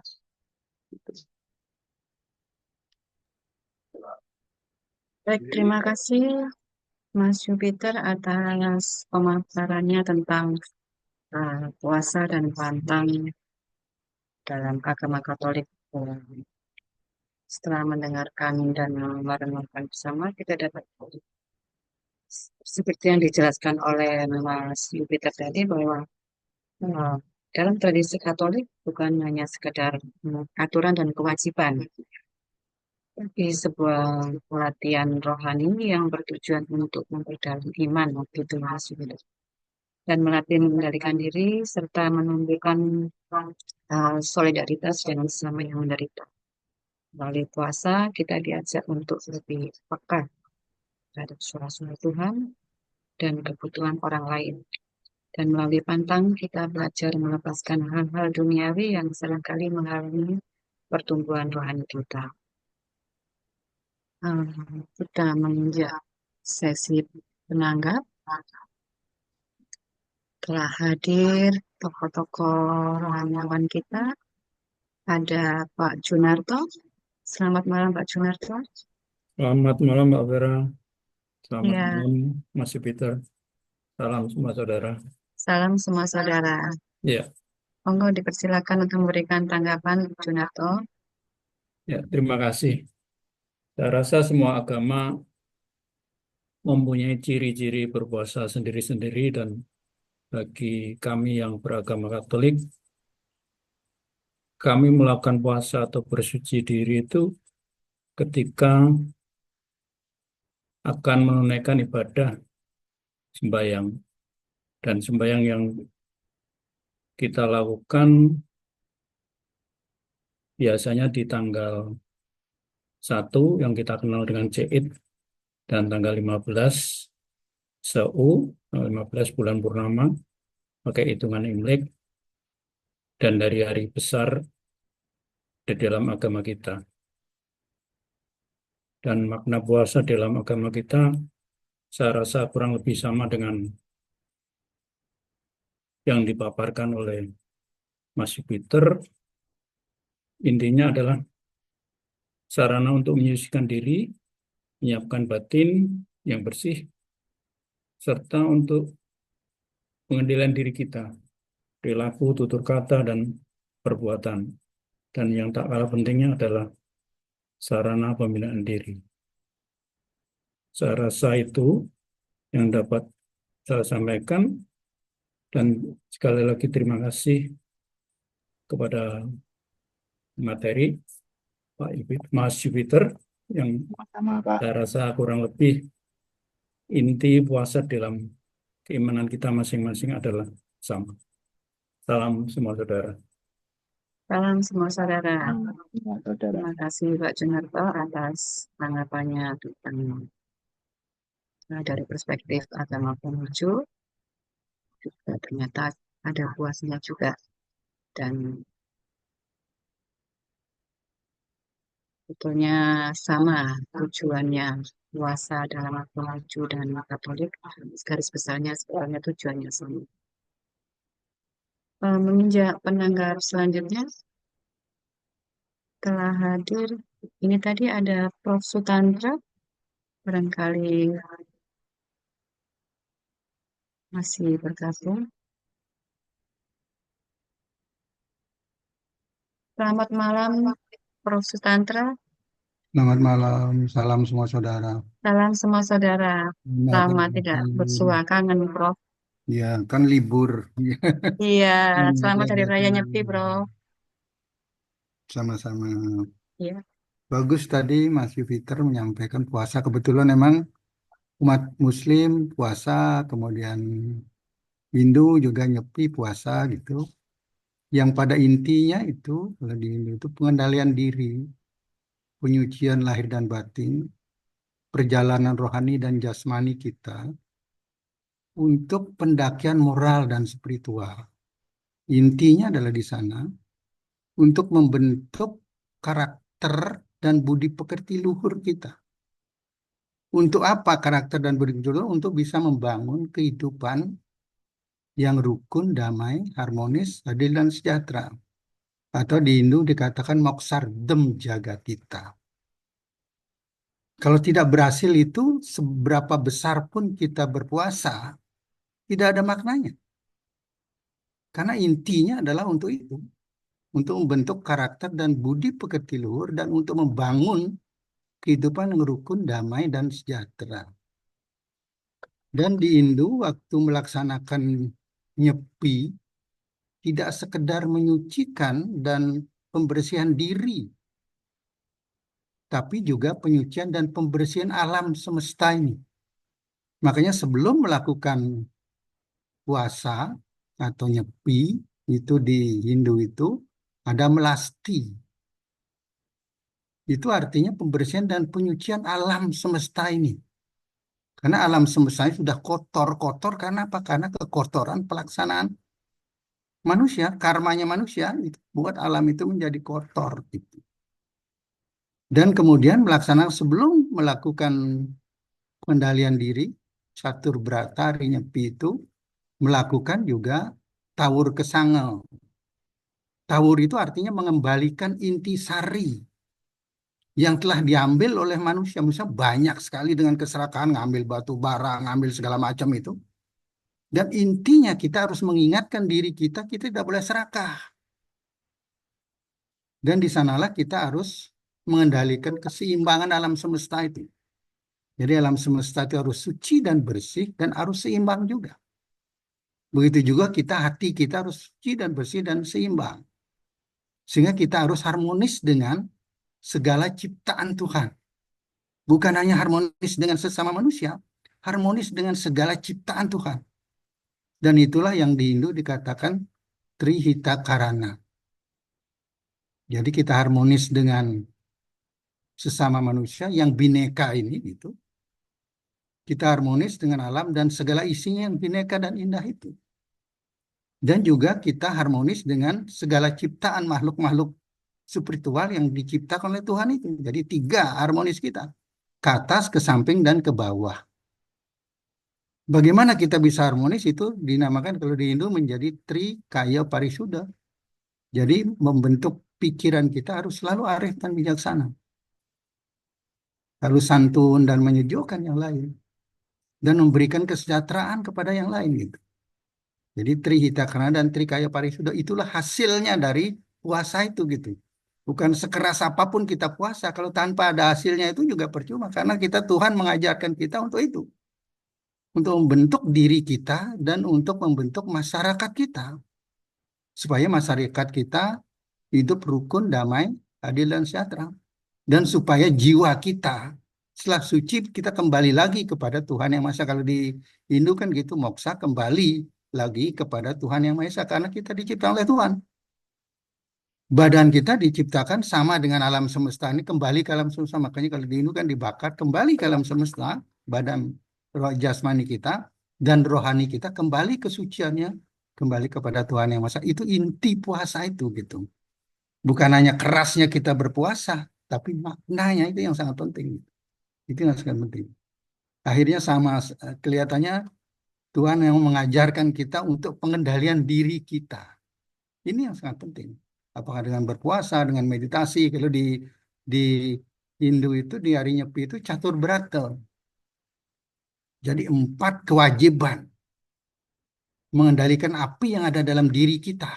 Baik, terima kasih Mas Jupiter atas pemaparannya tentang puasa dan pantang dalam agama Katolik. Setelah mendengarkan dan merenungkan bersama, kita dapat seperti yang dijelaskan oleh Mas Jupiter tadi bahwa eh, dalam tradisi Katolik bukan hanya sekedar aturan dan kewajiban, tapi sebuah pelatihan rohani yang bertujuan untuk memperdalam iman, gitu Mas Jupiter, dan melatih mengendalikan diri serta menumbuhkan solidaritas dengan sesama yang menderita. Melalui puasa, kita diajak untuk lebih peka terhadap suara-suara Tuhan dan kebutuhan orang lain. Dan melalui pantang, kita belajar melepaskan hal-hal duniawi yang seringkali menghalangi pertumbuhan rohani kita. Kita menginjak sesi penanggap, telah hadir tokoh-tokoh rohaniawan kita. Ada Pak Junarto. Selamat malam Pak Junarto. Selamat malam Mbak Vera, selamat Ya, malam Mas Peter, salam semua saudara. salam semua saudara. Ya, Monggo dipersilakan untuk memberikan tanggapan Pak Junarto. ya terima kasih. Saya rasa semua agama mempunyai ciri-ciri berpuasa sendiri-sendiri dan bagi kami yang beragama Katolik, kami melakukan puasa atau bersuci diri itu ketika akan menunaikan ibadah sembahyang. Dan sembahyang yang kita lakukan biasanya di tanggal 1 yang kita kenal dengan Cid dan tanggal 15 Seu, tanggal 15 bulan purnama, pakai hitungan Imlek, dan dari hari besar di dalam agama kita. Dan makna puasa dalam agama kita, saya rasa kurang lebih sama dengan yang dipaparkan oleh Mas Peter. Intinya adalah sarana untuk menyucikan diri, menyiapkan batin yang bersih, serta untuk pengendalian diri kita, perilaku, tutur kata, dan perbuatan. Dan yang tak kalah pentingnya adalah sarana pembinaan diri. Saya rasa itu yang dapat saya sampaikan, dan sekali lagi terima kasih kepada materi Mas Jupiter yang Sama Pak. saya rasa kurang lebih inti puasa dalam keimanan kita masing-masing adalah sama. Salam semua saudara. Salam semua saudara. Saudara. Terima kasih Pak Junarto atas tanggapannya tentang dari perspektif agama Konghucu. Juga ternyata ada puasnya juga, dan sebetulnya sama tujuannya puasa dalam agama Konghucu dan Katolik. Garis besarnya sebenarnya tujuannya sama. Menginjak penanggar selanjutnya telah hadir. Ini tadi ada Prof. Sutantra, barangkali masih bergabung. Selamat malam, Prof. Sutantra. Selamat malam, salam semua saudara. Salam semua saudara. Nah, Lama tidak bersua, kangen, Prof. ya kan libur. Iya, selamat Ya, Hari Raya Nyepi, Prof. sama-sama. Iya, Bagus tadi Mas Yufiter menyampaikan puasa. Kebetulan emang umat Muslim puasa, kemudian Hindu juga nyepi puasa gitu. Yang pada intinya itu, kalau di Hindu itu pengendalian diri, penyucian lahir dan batin, perjalanan rohani dan jasmani kita untuk pendakian moral dan spiritual. Intinya adalah di sana untuk membentuk karakter dan budi pekerti luhur kita. Untuk apa karakter dan budi pekerti luhur? Untuk bisa membangun kehidupan yang rukun, damai, harmonis, adil, dan sejahtera. Atau di Hindu dikatakan moksardhem jagatita. Kalau tidak berhasil itu, seberapa besar pun kita berpuasa, tidak ada maknanya. Karena intinya adalah untuk itu. Untuk membentuk karakter dan budi pekerti luhur dan untuk membangun kehidupan yang rukun, damai, dan sejahtera. Dan di Hindu, waktu melaksanakan nyepi, tidak sekedar menyucikan dan pembersihan diri, tapi juga penyucian dan pembersihan alam semesta ini. Makanya sebelum melakukan puasa atau nyepi, itu di Hindu itu ada melasti. Itu artinya pembersihan dan penyucian alam semesta ini. Karena alam semesta ini sudah kotor-kotor karena apa? Karena kekotoran pelaksanaan manusia, karmanya manusia itu buat alam itu menjadi kotor gitu. Dan kemudian melaksanakan sebelum melakukan pengendalian diri, catur brata, hari nyepi itu melakukan juga tawur kesangel. Tawur itu artinya mengembalikan intisari yang telah diambil oleh manusia. Misalnya banyak sekali dengan keserakahan, ngambil batu bara, ngambil segala macam itu. Dan intinya kita harus mengingatkan diri kita tidak boleh serakah. Dan di sanalah kita harus mengendalikan keseimbangan alam semesta itu. Jadi alam semesta itu harus suci dan bersih dan harus seimbang juga. Begitu juga hati kita harus suci dan bersih dan seimbang. Sehingga kita harus harmonis dengan segala ciptaan Tuhan. Bukan hanya harmonis dengan sesama manusia, harmonis dengan segala ciptaan Tuhan. Dan itulah yang di Hindu dikatakan Trihita Karana. Jadi kita harmonis dengan sesama manusia yang bineka ini gitu. Kita harmonis dengan alam dan segala isinya yang bineka dan indah itu. Dan juga kita harmonis dengan segala ciptaan makhluk-makhluk spiritual yang diciptakan oleh Tuhan itu. Jadi 3 harmonis kita. Ke atas, ke samping, dan ke bawah. Bagaimana kita bisa harmonis itu dinamakan kalau di Hindu menjadi Trikaya Parisuddha. Jadi membentuk pikiran kita harus selalu arif dan bijaksana. Harus santun dan menyejukkan yang lain. Dan memberikan kesejahteraan kepada yang lain gitu. Jadi Trihita Karana dan Trikaya Parisuddha itulah hasilnya dari puasa itu gitu. Bukan sekeras apapun kita puasa, kalau tanpa ada hasilnya itu juga percuma. Karena Tuhan mengajarkan kita untuk itu. Untuk membentuk diri kita dan untuk membentuk masyarakat kita. Supaya masyarakat kita hidup rukun, damai, adil, dan sejahtera. Dan supaya jiwa kita setelah suci kita kembali lagi kepada Tuhan Yang Maha Esa. Kalau di Hindu kan gitu, moksa kembali lagi kepada Tuhan Yang Maha Esa karena kita diciptakan oleh Tuhan. Badan kita diciptakan sama dengan alam semesta ini, kembali ke alam semesta. Makanya kalau di Hindu kan dibakar kembali ke alam semesta, badan roh jasmani kita dan rohani kita kembali ke suciannya, kembali kepada Tuhan Yang Maha Esa. Itu inti puasa itu gitu. Bukan hanya kerasnya kita berpuasa, tapi maknanya itu yang sangat penting. Itu yang sangat penting. Akhirnya sama kelihatannya Tuhan yang mengajarkan kita untuk pengendalian diri kita. Ini yang sangat penting. Apakah dengan berpuasa, dengan meditasi. Kalau di Hindu itu di hari Nyepi itu catur brata. Jadi 4 kewajiban mengendalikan api yang ada dalam diri kita.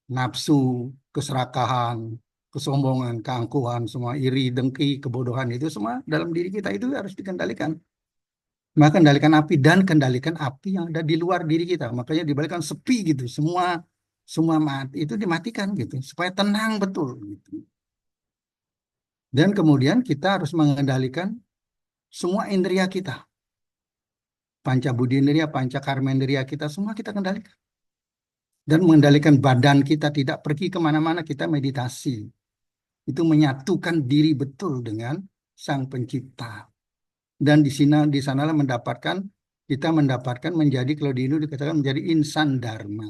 Nafsu, keserakahan, kesombongan, keangkuhan, semua iri, dengki, kebodohan itu semua dalam diri kita itu harus dikendalikan. Maka kendalikan api dan kendalikan api yang ada di luar diri kita. Makanya dibalikan sepi gitu. Semua mati itu dimatikan gitu supaya tenang betul gitu. Dan kemudian kita harus mengendalikan semua indera kita. Panca budindriya, panca karmendriya kita semua kita kendalikan. Dan mengendalikan badan kita tidak pergi kemana-mana, kita meditasi. Itu menyatukan diri betul dengan Sang Pencipta. Dan di sanalah kita mendapatkan menjadi, kalau di Hindu dikatakan menjadi insan dharma,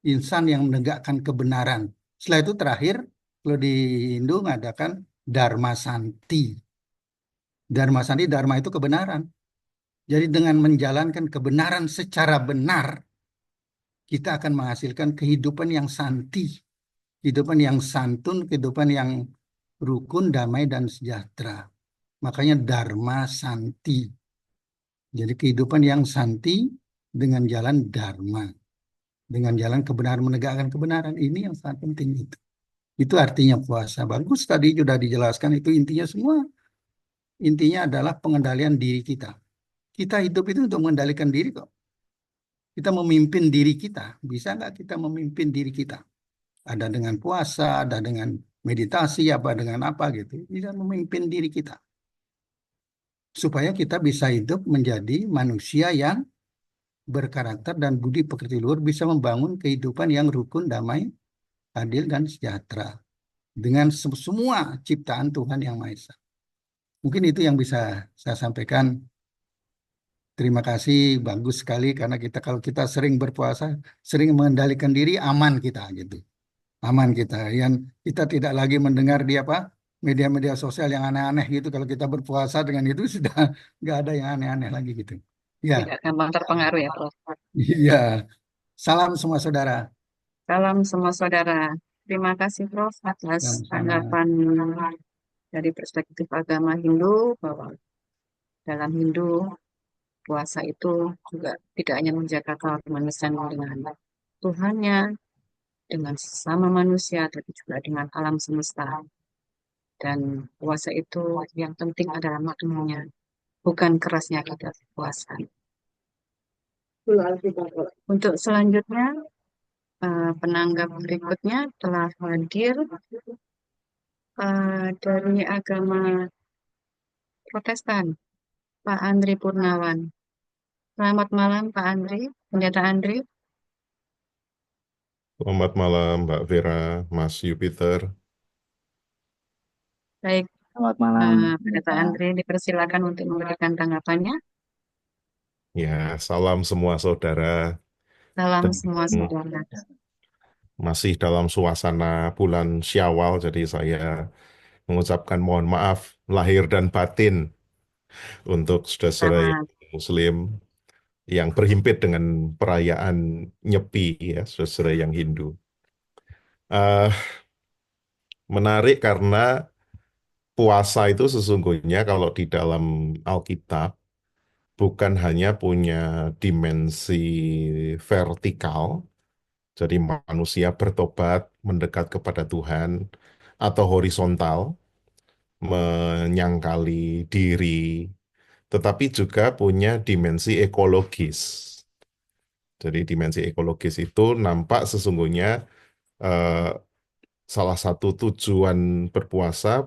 insan yang menegakkan kebenaran. Setelah itu terakhir, kalau di Hindu mengadakan dharma santi. Dharma santi, dharma itu kebenaran. Jadi dengan menjalankan kebenaran secara benar, kita akan menghasilkan kehidupan yang santi, kehidupan yang santun, kehidupan yang rukun, damai, dan sejahtera. Makanya dharma santi. Jadi kehidupan yang santi dengan jalan dharma, dengan jalan kebenaran, menegakkan kebenaran, ini yang sangat penting itu. Itu artinya puasa. Bagus tadi sudah dijelaskan, itu intinya semua. Intinya adalah pengendalian diri kita. Kita hidup itu untuk mengendalikan diri kok. Kita memimpin diri kita. Bisa nggak kita memimpin diri kita? Ada dengan puasa, ada dengan meditasi, apa dengan apa gitu. Bisa memimpin diri kita. Supaya kita bisa hidup menjadi manusia yang berkarakter dan budi pekerti luhur, bisa membangun kehidupan yang rukun, damai, adil, dan sejahtera. Dengan semua ciptaan Tuhan Yang Maha Esa. Mungkin itu yang bisa saya sampaikan. Terima kasih, bagus sekali karena kalau kita sering berpuasa, sering mengendalikan diri, aman kita gitu. Aman kita. Yang kita tidak lagi mendengar di media-media sosial yang aneh-aneh gitu. Kalau kita berpuasa dengan itu sudah nggak ada yang aneh-aneh lagi gitu. Ya, Tidak gampang terpengaruh ya, Prof. iya. Salam semua saudara. Salam semua saudara. Terima kasih, Prof, atas Sama-sama. tanggapan dari perspektif agama Hindu, bahwa dalam Hindu puasa itu juga tidak hanya menjaga keharmonisan dengan Tuhannya, dengan sesama manusia, tapi juga dengan alam semesta. Dan puasa itu yang penting adalah maknanya, bukan kerasnya kita puasa. Untuk selanjutnya, penanggap berikutnya telah hadir dari agama Protestan, Pak Andri Purnawan. Selamat malam, Pak Andri, Pendeta Andri. Selamat malam, Mbak Vera, Mas Jupiter. Baik, Selamat malam. Pendeta Andri dipersilakan untuk memberikan tanggapannya. Ya, salam semua saudara. Salam Dan semua saudara. masih dalam suasana bulan Syawal, jadi saya mengucapkan mohon maaf lahir dan batin untuk saudara yang Sama. Muslim yang berhimpit dengan perayaan Nyepi, ya, saudara yang Hindu. Eh, Menarik karena puasa itu sesungguhnya kalau di dalam Alkitab bukan hanya punya dimensi vertikal, jadi manusia bertobat mendekat kepada Tuhan, atau horizontal, menyangkali diri, tetapi juga punya dimensi ekologis. Jadi dimensi ekologis itu nampak sesungguhnya eh, salah satu tujuan berpuasa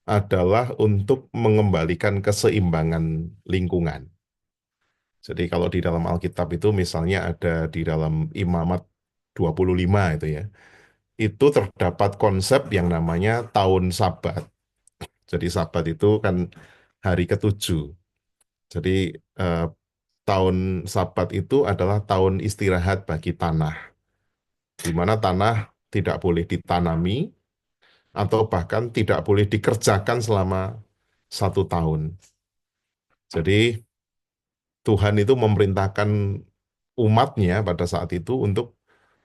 adalah untuk mengembalikan keseimbangan lingkungan. Jadi kalau di dalam Alkitab itu misalnya ada di dalam Imamat 25 itu ya, itu terdapat konsep yang namanya tahun Sabat. Jadi Sabat itu kan hari ketujuh. Jadi eh, tahun Sabat itu adalah tahun istirahat bagi tanah, di mana tanah tidak boleh ditanami atau bahkan tidak boleh dikerjakan selama 1 tahun. Jadi Tuhan itu memerintahkan umatnya pada saat itu untuk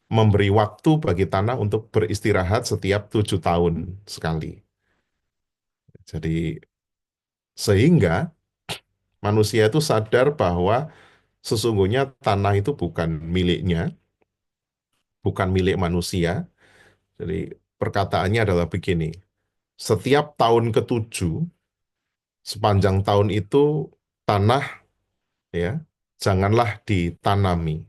memberi waktu bagi tanah untuk beristirahat setiap 7 tahun sekali. Jadi sehingga manusia itu sadar bahwa sesungguhnya tanah itu bukan miliknya, bukan milik manusia. Jadi perkataannya adalah begini, setiap tahun ketujuh, sepanjang tahun itu tanah, ya, janganlah ditanami.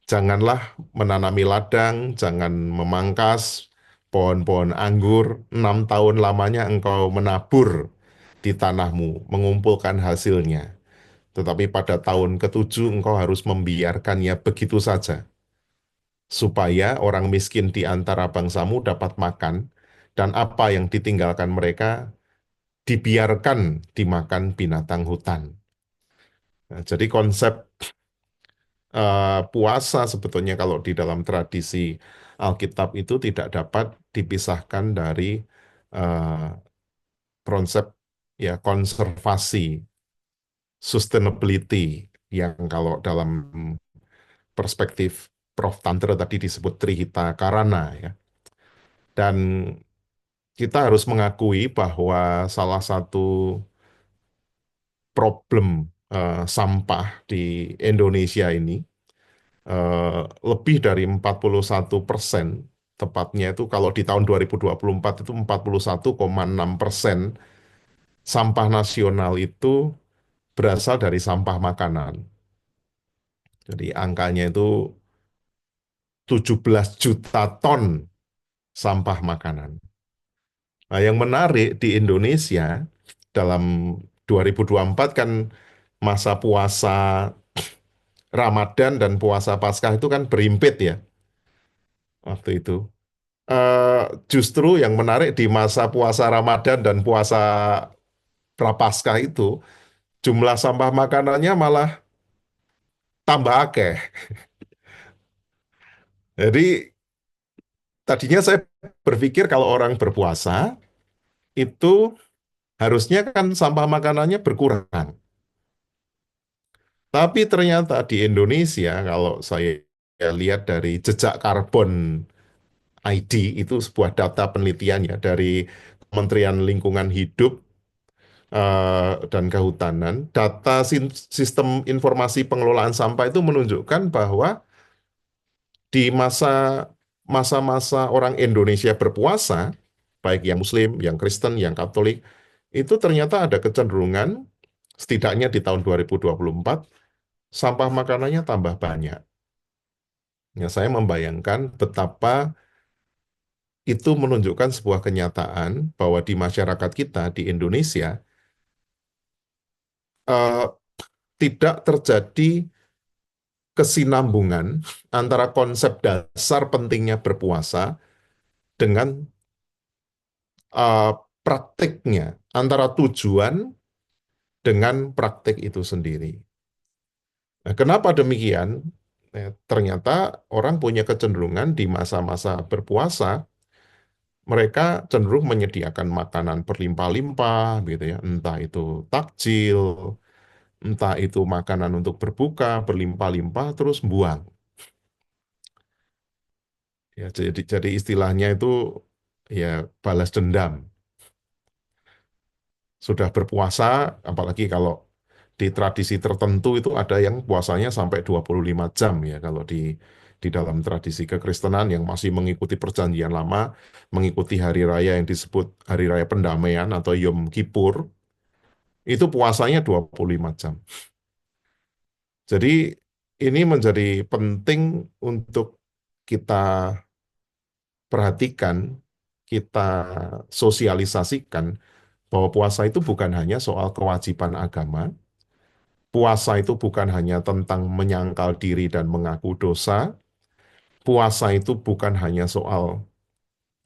Janganlah menanami ladang, jangan memangkas pohon-pohon anggur. 6 tahun lamanya engkau menabur di tanahmu, mengumpulkan hasilnya. Tetapi pada tahun ketujuh engkau harus membiarkannya begitu saja, supaya orang miskin di antara bangsamu dapat makan, dan apa yang ditinggalkan mereka dibiarkan dimakan binatang hutan. Nah, jadi konsep puasa sebetulnya kalau di dalam tradisi Alkitab itu tidak dapat dipisahkan dari eh, konsep ya konservasi, sustainability yang kalau dalam perspektif Prof. Tantra tadi disebut Trihita Karana ya. Dan kita harus mengakui bahwa salah satu problem sampah di Indonesia ini lebih dari 41%, tepatnya itu kalau di tahun 2024 itu 41,6% sampah nasional itu berasal dari sampah makanan. Jadi angkanya itu 17 juta ton sampah makanan. Nah, yang menarik di Indonesia dalam 2024 kan masa puasa Ramadan dan puasa Paskah itu kan berimpit ya waktu itu. eh, Justru yang menarik di masa puasa Ramadan dan puasa Prapaskah itu jumlah sampah makanannya malah tambah akeh. Jadi tadinya saya berpikir kalau orang berpuasa itu harusnya kan sampah makanannya berkurang. Tapi ternyata di Indonesia kalau saya lihat dari jejak karbon ID itu sebuah data penelitian ya dari Kementerian Lingkungan Hidup dan Kehutanan, data sistem informasi pengelolaan sampah itu menunjukkan bahwa di masa-masa orang Indonesia berpuasa, baik yang Muslim, yang Kristen, yang Katolik, itu ternyata ada kecenderungan, setidaknya di tahun 2024, sampah makanannya tambah banyak. Ya, saya membayangkan betapa itu menunjukkan sebuah kenyataan bahwa di masyarakat kita di Indonesia eh, tidak terjadi kesinambungan antara konsep dasar pentingnya berpuasa dengan eh, praktiknya, antara tujuan dengan praktik itu sendiri. Nah, kenapa demikian? Ternyata orang punya kecenderungan di masa-masa berpuasa, mereka cenderung menyediakan makanan berlimpah-limpah, gitu ya, entah itu takjil, entah itu makanan untuk berbuka berlimpah-limpah, terus buang. Ya, jadi istilahnya itu ya balas dendam. Sudah berpuasa, apalagi kalau di tradisi tertentu itu ada yang puasanya sampai 25 jam ya kalau di dalam tradisi kekristenan yang masih mengikuti perjanjian lama, mengikuti hari raya yang disebut hari raya pendamaian atau Yom Kippur, itu puasanya 25 jam. Jadi ini menjadi penting untuk kita perhatikan, kita sosialisasikan bahwa puasa itu bukan hanya soal kewajiban agama, puasa itu bukan hanya tentang menyangkal diri dan mengaku dosa, puasa itu bukan hanya soal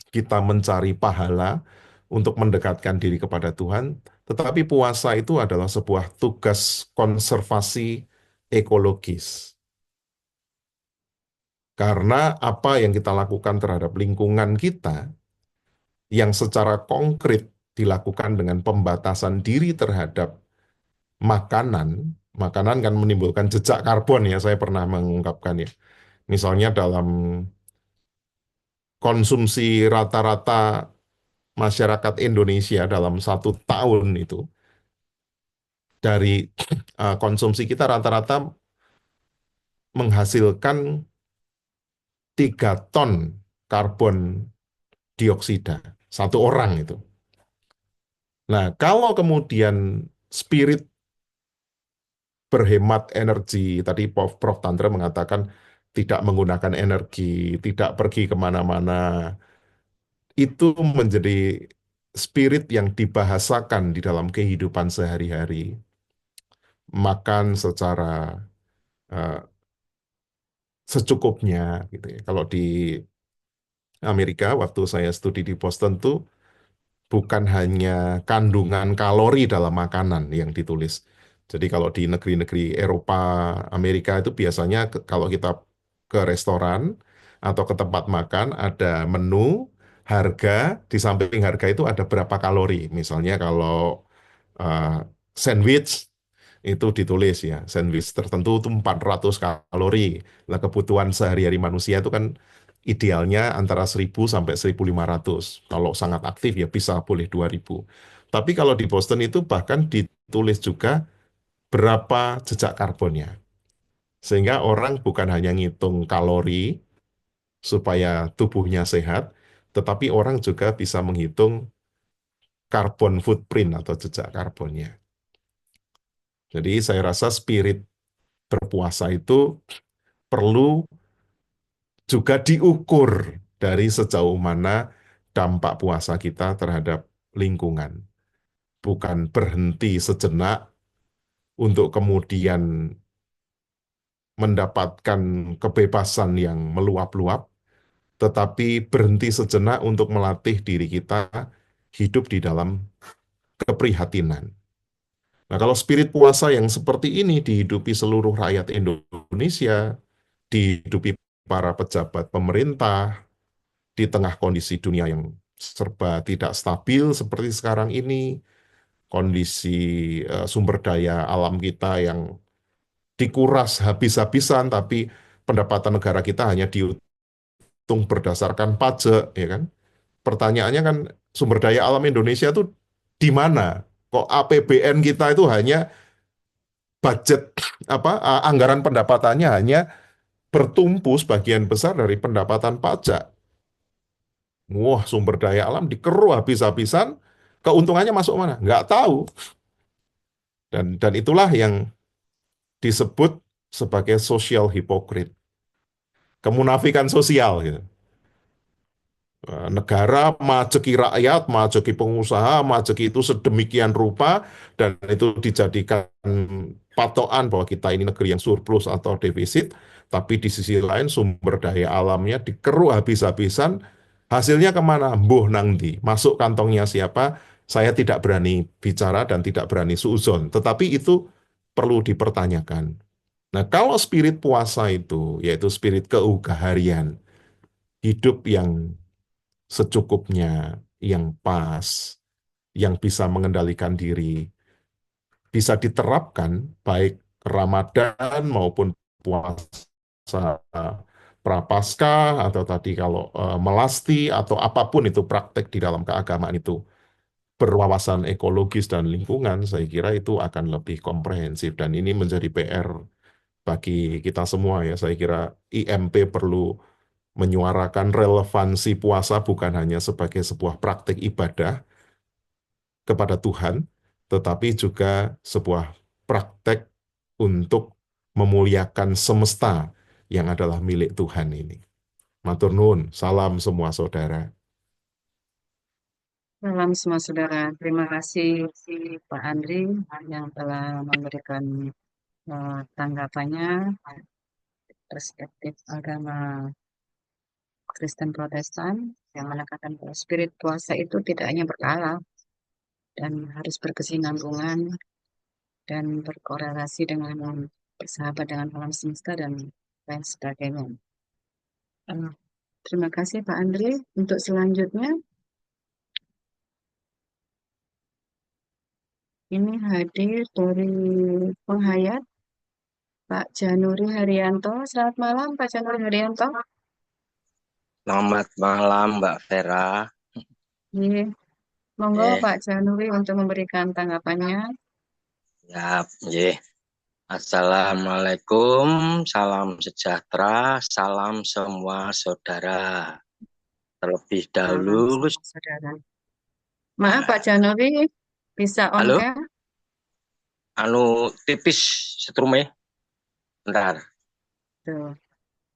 kita mencari pahala untuk mendekatkan diri kepada Tuhan, tetapi puasa itu adalah sebuah tugas konservasi ekologis. Karena apa yang kita lakukan terhadap lingkungan kita yang secara konkret dilakukan dengan pembatasan diri terhadap makanan, makanan kan menimbulkan jejak karbon ya, saya pernah mengungkapkan ya. Misalnya dalam konsumsi rata-rata masyarakat Indonesia dalam 1 tahun itu, dari konsumsi kita rata-rata menghasilkan 3 ton karbon dioksida, satu orang itu. Nah, kalau kemudian spirit berhemat energi, tadi Prof. Tantra mengatakan tidak menggunakan energi, tidak pergi kemana-mana, itu menjadi spirit yang dibahasakan di dalam kehidupan sehari-hari. Makan secara eh, secukupnya, gitu ya. Kalau di Amerika, waktu saya studi di Boston tuh, bukan hanya kandungan kalori dalam makanan yang ditulis. Jadi kalau di negeri-negeri Eropa, Amerika itu biasanya kalau kita ke restoran atau ke tempat makan ada menu, harga, di samping harga itu ada berapa kalori. Misalnya kalau eh, sandwich itu ditulis ya, sandwich tertentu itu 400 kalori. Lah kebutuhan sehari-hari manusia itu kan idealnya antara 1000 sampai 1500. Kalau sangat aktif ya bisa boleh 2000. Tapi kalau di Boston itu bahkan ditulis juga berapa jejak karbonnya. Sehingga orang bukan hanya ngitung kalori supaya tubuhnya sehat, tetapi orang juga bisa menghitung carbon footprint atau jejak karbonnya. Jadi saya rasa spirit berpuasa itu perlu juga diukur dari sejauh mana dampak puasa kita terhadap lingkungan. Bukan berhenti sejenak untuk kemudian mendapatkan kebebasan yang meluap-luap, tetapi berhenti sejenak untuk melatih diri kita hidup di dalam keprihatinan. Nah, kalau spirit puasa yang seperti ini dihidupi seluruh rakyat Indonesia, dihidupi para pejabat pemerintah, di tengah kondisi dunia yang serba tidak stabil seperti sekarang ini, kondisi sumber daya alam kita yang dikuras habis-habisan, tapi pendapatan negara kita hanya dihitung berdasarkan pajak, ya kan? Pertanyaannya kan sumber daya alam Indonesia itu di mana? Kok APBN kita itu hanya budget anggaran pendapatannya hanya bertumpu sebagian besar dari pendapatan pajak. Wah, sumber daya alam dikeruk habis-habisan, keuntungannya masuk mana? Nggak tahu. Dan itulah yang disebut sebagai social hypocrite, kemunafikan sosial gitu. Negara majeki rakyat, majeki pengusaha, majeki itu sedemikian rupa, dan itu dijadikan patokan bahwa kita ini negeri yang surplus atau defisit, tapi di sisi lain sumber daya alamnya dikeruk habis-habisan, hasilnya kemana? Mbuh nangdi, masuk kantongnya siapa? Saya tidak berani bicara dan tidak berani suuzon, tetapi itu perlu dipertanyakan. Nah, kalau spirit puasa itu, yaitu spirit keugaharian, hidup yang secukupnya, yang pas, yang bisa mengendalikan diri, bisa diterapkan baik Ramadan maupun puasa prapaskah atau tadi kalau melasti atau apapun itu praktek di dalam keagamaan itu berwawasan ekologis dan lingkungan, saya kira itu akan lebih komprehensif dan ini menjadi PR bagi kita semua ya. Saya kira IMP perlu menyuarakan relevansi puasa bukan hanya sebagai sebuah praktik ibadah kepada Tuhan, tetapi juga sebuah praktek untuk memuliakan semesta yang adalah milik Tuhan ini. Matur nuwun, salam semua saudara. Salam semua saudara. Terima kasih Pak Andri yang telah memberikan tanggapannya perspektif agama Kristen Protestan yang menekankan bahwa spirit puasa itu tidak hanya berkala dan harus berkesinambungan dan berkorelasi dengan bersahabat dengan alam semesta dan lain sebagainya. Terima kasih Pak Andri. Untuk selanjutnya, ini hadir dari penghayat Pak Januri Haryanto. Selamat malam Pak Januri Haryanto. Selamat malam Mbak Vera. Iya. Monggo Eh, Pak Januri untuk memberikan tanggapannya. ya, Assalamualaikum, salam sejahtera, salam semua saudara. Terlebih Salam dahulu, semua saudara. Maaf Pak Januri, bisa on halo, cam? tipis setrume, bentar. Tuh.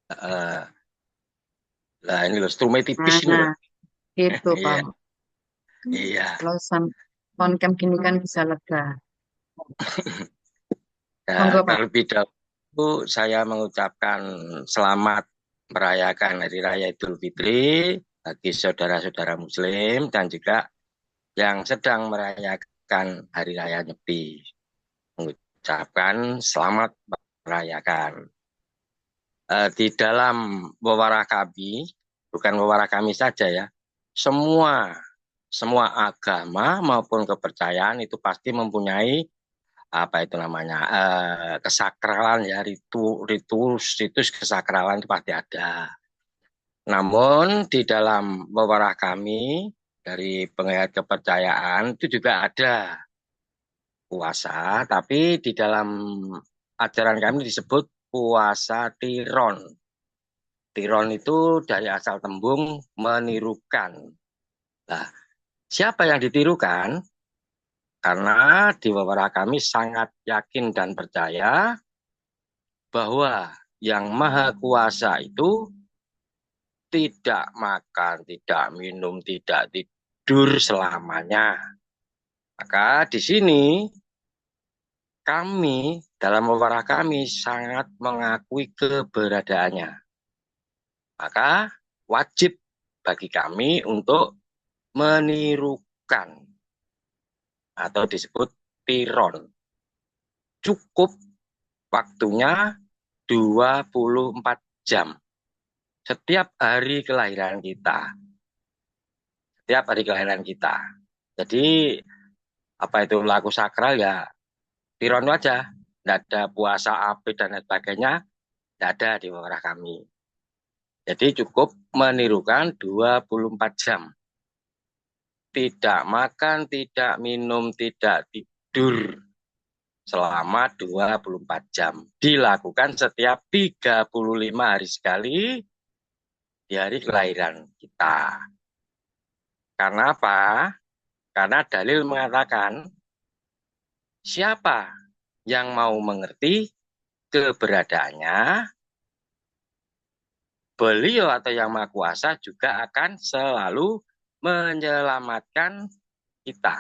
Eh, Lah ini loh, strume tipis ini loh. Nah, itu Iya, Pak. iya. Kalau on cam gini kan bisa lega. Ya, Monggo Pak. terlebih dahulu saya mengucapkan selamat merayakan Hari Raya Idul Fitri bagi saudara-saudara Muslim dan juga yang sedang merayakan Hari Raya Nyepi. Mengucapkan selamat merayakan. Di dalam wewarah kami, bukan wewarah kami saja ya, semua agama maupun kepercayaan itu pasti mempunyai apa itu namanya kesakralan ya, ritus kesakralan itu pasti ada. Namun di dalam wewarah kami dari penghayat kepercayaan itu juga ada puasa, tapi di dalam ajaran kami disebut puasa tiron. Tiron itu dari asal tembung menirukan. Nah, siapa yang ditirukan? Karena di wewarah kami sangat yakin dan percaya bahwa yang Maha Kuasa itu tidak makan, tidak minum, tidak tidur selamanya. Maka di sini kami dalam wewarah kami sangat mengakui keberadaannya. Maka wajib bagi kami untuk menirukan atau disebut tiron. Cukup waktunya 24 jam. Setiap hari kelahiran kita. Setiap hari kelahiran kita. Jadi apa itu laku sakral ya tiron aja. Tidak ada puasa api dan lain sebagainya. Tidak ada di wewarah kami. Jadi cukup menirukan 24 jam. Tidak makan, tidak minum, tidak tidur selama 24 jam. Dilakukan setiap 35 hari sekali di hari kelahiran kita. Karena apa? Karena dalil mengatakan siapa yang mau mengerti keberadaannya, beliau atau yang Maha Kuasa juga akan selalu menyelamatkan kita.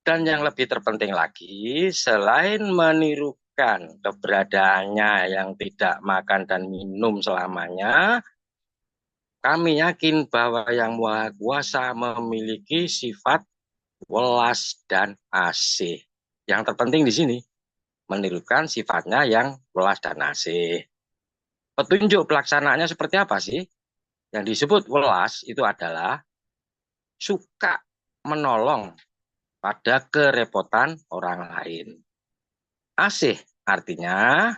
Dan yang lebih terpenting lagi, selain menirukan keberadaannya yang tidak makan dan minum selamanya, kami yakin bahwa yang Maha Kuasa memiliki sifat welas dan asih. Yang terpenting di sini, menirukan sifatnya yang welas dan asih. Petunjuk pelaksanaannya seperti apa sih? Yang disebut welas itu adalah suka menolong pada kerepotan orang lain. Asih artinya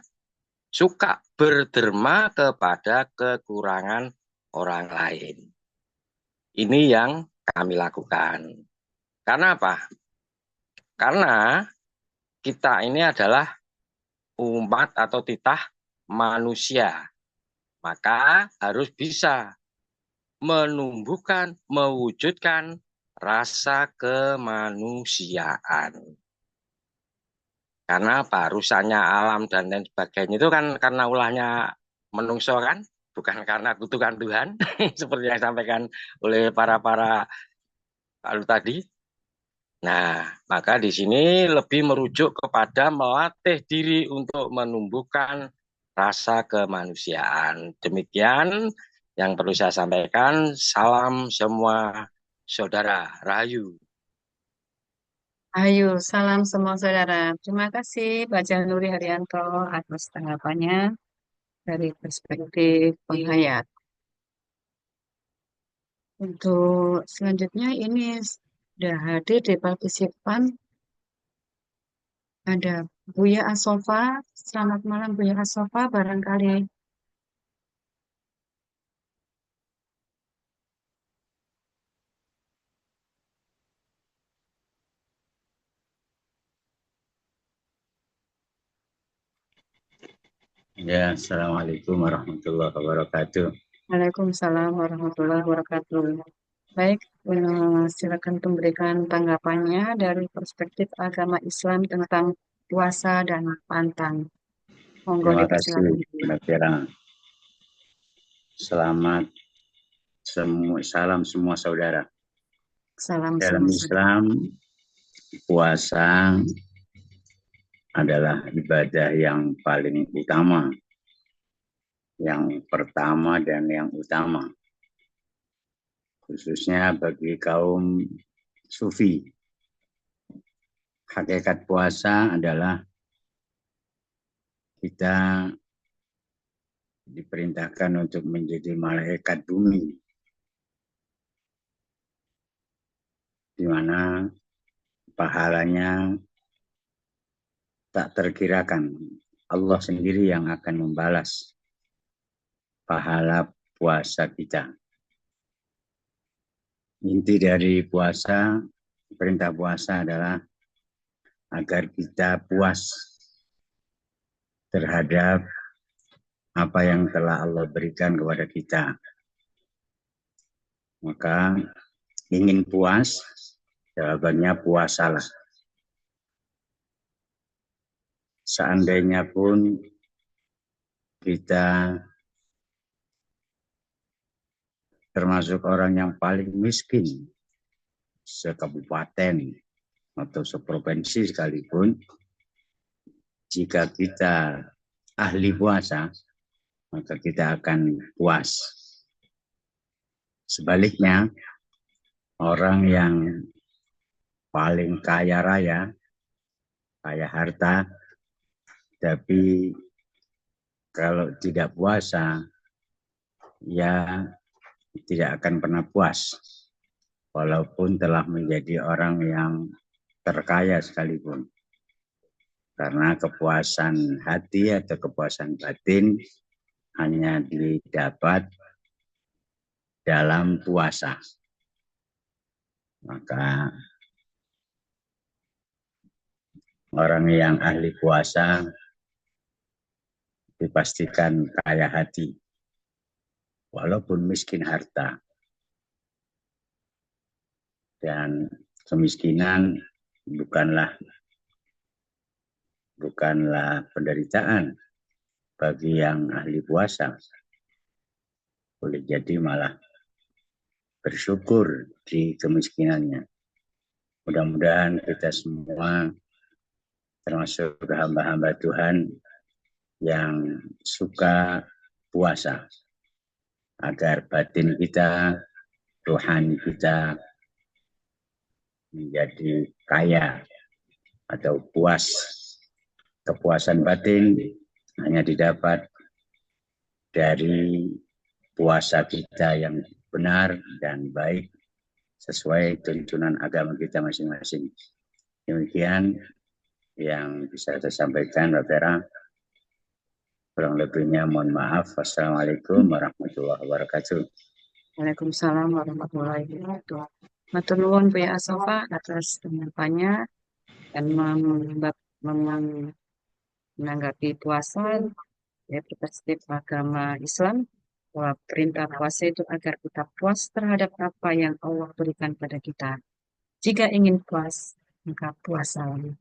suka berderma kepada kekurangan orang lain. Ini yang kami lakukan. Karena apa? Karena kita ini adalah umat atau titah manusia. Maka harus bisa menumbuhkan, mewujudkan rasa kemanusiaan. Karena apa? Rusaknya alam dan lain sebagainya itu kan karena ulahnya menungso kan, bukan karena kutukan Tuhan, seperti yang disampaikan oleh para lalu tadi. Nah, maka di sini lebih merujuk kepada melatih diri untuk menumbuhkan rasa kemanusiaan. Demikian yang perlu saya sampaikan. Salam semua saudara Rahayu. Ayo, salam semua saudara. Terima kasih Pak Januri Haryanto atas tanggapannya dari perspektif penghayat. Untuk selanjutnya ini sudah hadir di partisipan ada Buya Asofa. Selamat malam Buya Asofa, barangkali Ya, Assalamualaikum warahmatullahi wabarakatuh. Waalaikumsalam warahmatullahi wabarakatuh. Baik, silakan memberikan tanggapannya dari perspektif agama Islam tentang puasa dan pantang. Monggo Terima dipersilakan. kasih, Mbak Fira. Selamat salam semua saudara. Salam Dalam semua saudara. Islam, puasa adalah ibadah yang paling utama, yang pertama dan yang utama. khususnya bagi kaum sufi. Hakikat puasa adalah kita diperintahkan untuk menjadi malaikat bumi, di mana pahalanya tak terkirakan. Allah sendiri yang akan membalas pahala puasa kita. Inti dari puasa, perintah puasa adalah agar kita puas terhadap apa yang telah Allah berikan kepada kita. Maka ingin puas, jawabannya puasalah. Seandainya pun kita termasuk orang yang paling miskin sekabupaten atau seprovinsi sekalipun, jika kita ahli puasa, maka kita akan puas. Sebaliknya, orang yang paling kaya raya, kaya harta, tapi kalau tidak puasa, ya tidak akan pernah puas. Walaupun telah menjadi orang yang terkaya sekalipun. Karena kepuasan hati atau kepuasan batin hanya didapat dalam puasa. Maka orang yang ahli puasa dipastikan kaya hati, walaupun miskin harta. Dan kemiskinan bukanlah penderitaan bagi yang ahli puasa. Boleh jadi malah bersyukur di kemiskinannya. Mudah-mudahan kita semua termasuk hamba-hamba Tuhan yang suka puasa, agar batin kita, rohani kita menjadi kaya atau puas. Kepuasan batin hanya didapat dari puasa kita yang benar dan baik sesuai tuntunan agama kita masing-masing. Demikian yang bisa saya sampaikan, Mbak Vera. Kurang lebihnya mohon maaf. Wassalamualaikum warahmatullahi wabarakatuh. Waalaikumsalam warahmatullahi wabarakatuh. Matur nuwun Bu Ya Asofa atas penyampaiannya dan menanggapi puasa ya perspektif agama Islam, bahwa perintah puasa itu agar kita puas terhadap apa yang Allah berikan pada kita. Jika ingin puas, maka puasalah.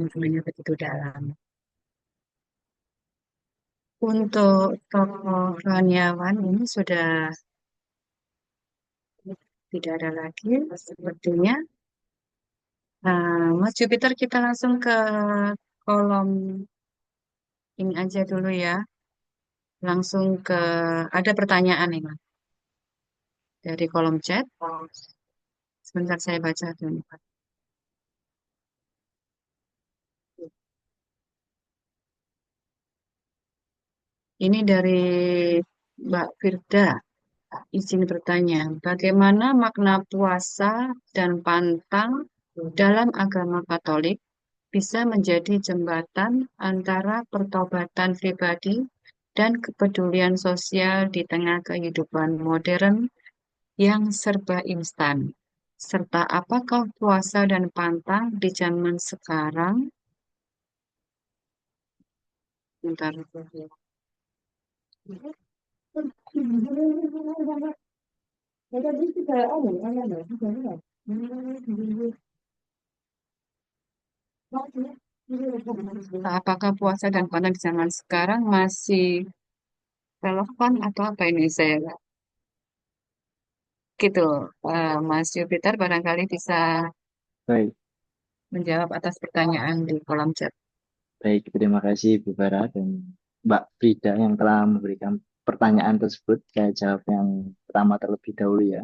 Maknanya begitu dalam. Untuk tokoh rohaniawan ini sudah tidak ada lagi sepertinya. Mas Jupiter, kita langsung ke kolom ini aja dulu ya. Langsung ke ada pertanyaan nih Mas dari kolom chat. Sebentar saya baca dulu. Ini dari Mbak Firda. Izin bertanya, bagaimana makna puasa dan pantang dalam agama Katolik bisa menjadi jembatan antara pertobatan pribadi dan kepedulian sosial di tengah kehidupan modern yang serba instan? Serta apakah puasa dan pantang di zaman sekarang? Bentar. Apakah puasa dan pantang di zaman sekarang masih relevan atau apa ini saya gitu. Mas Jupiter barangkali bisa Baik, menjawab atas pertanyaan di kolom chat. baik. Terima kasih Bu Bara dan Mbak Frida yang telah memberikan pertanyaan tersebut. Saya jawab yang pertama terlebih dahulu ya.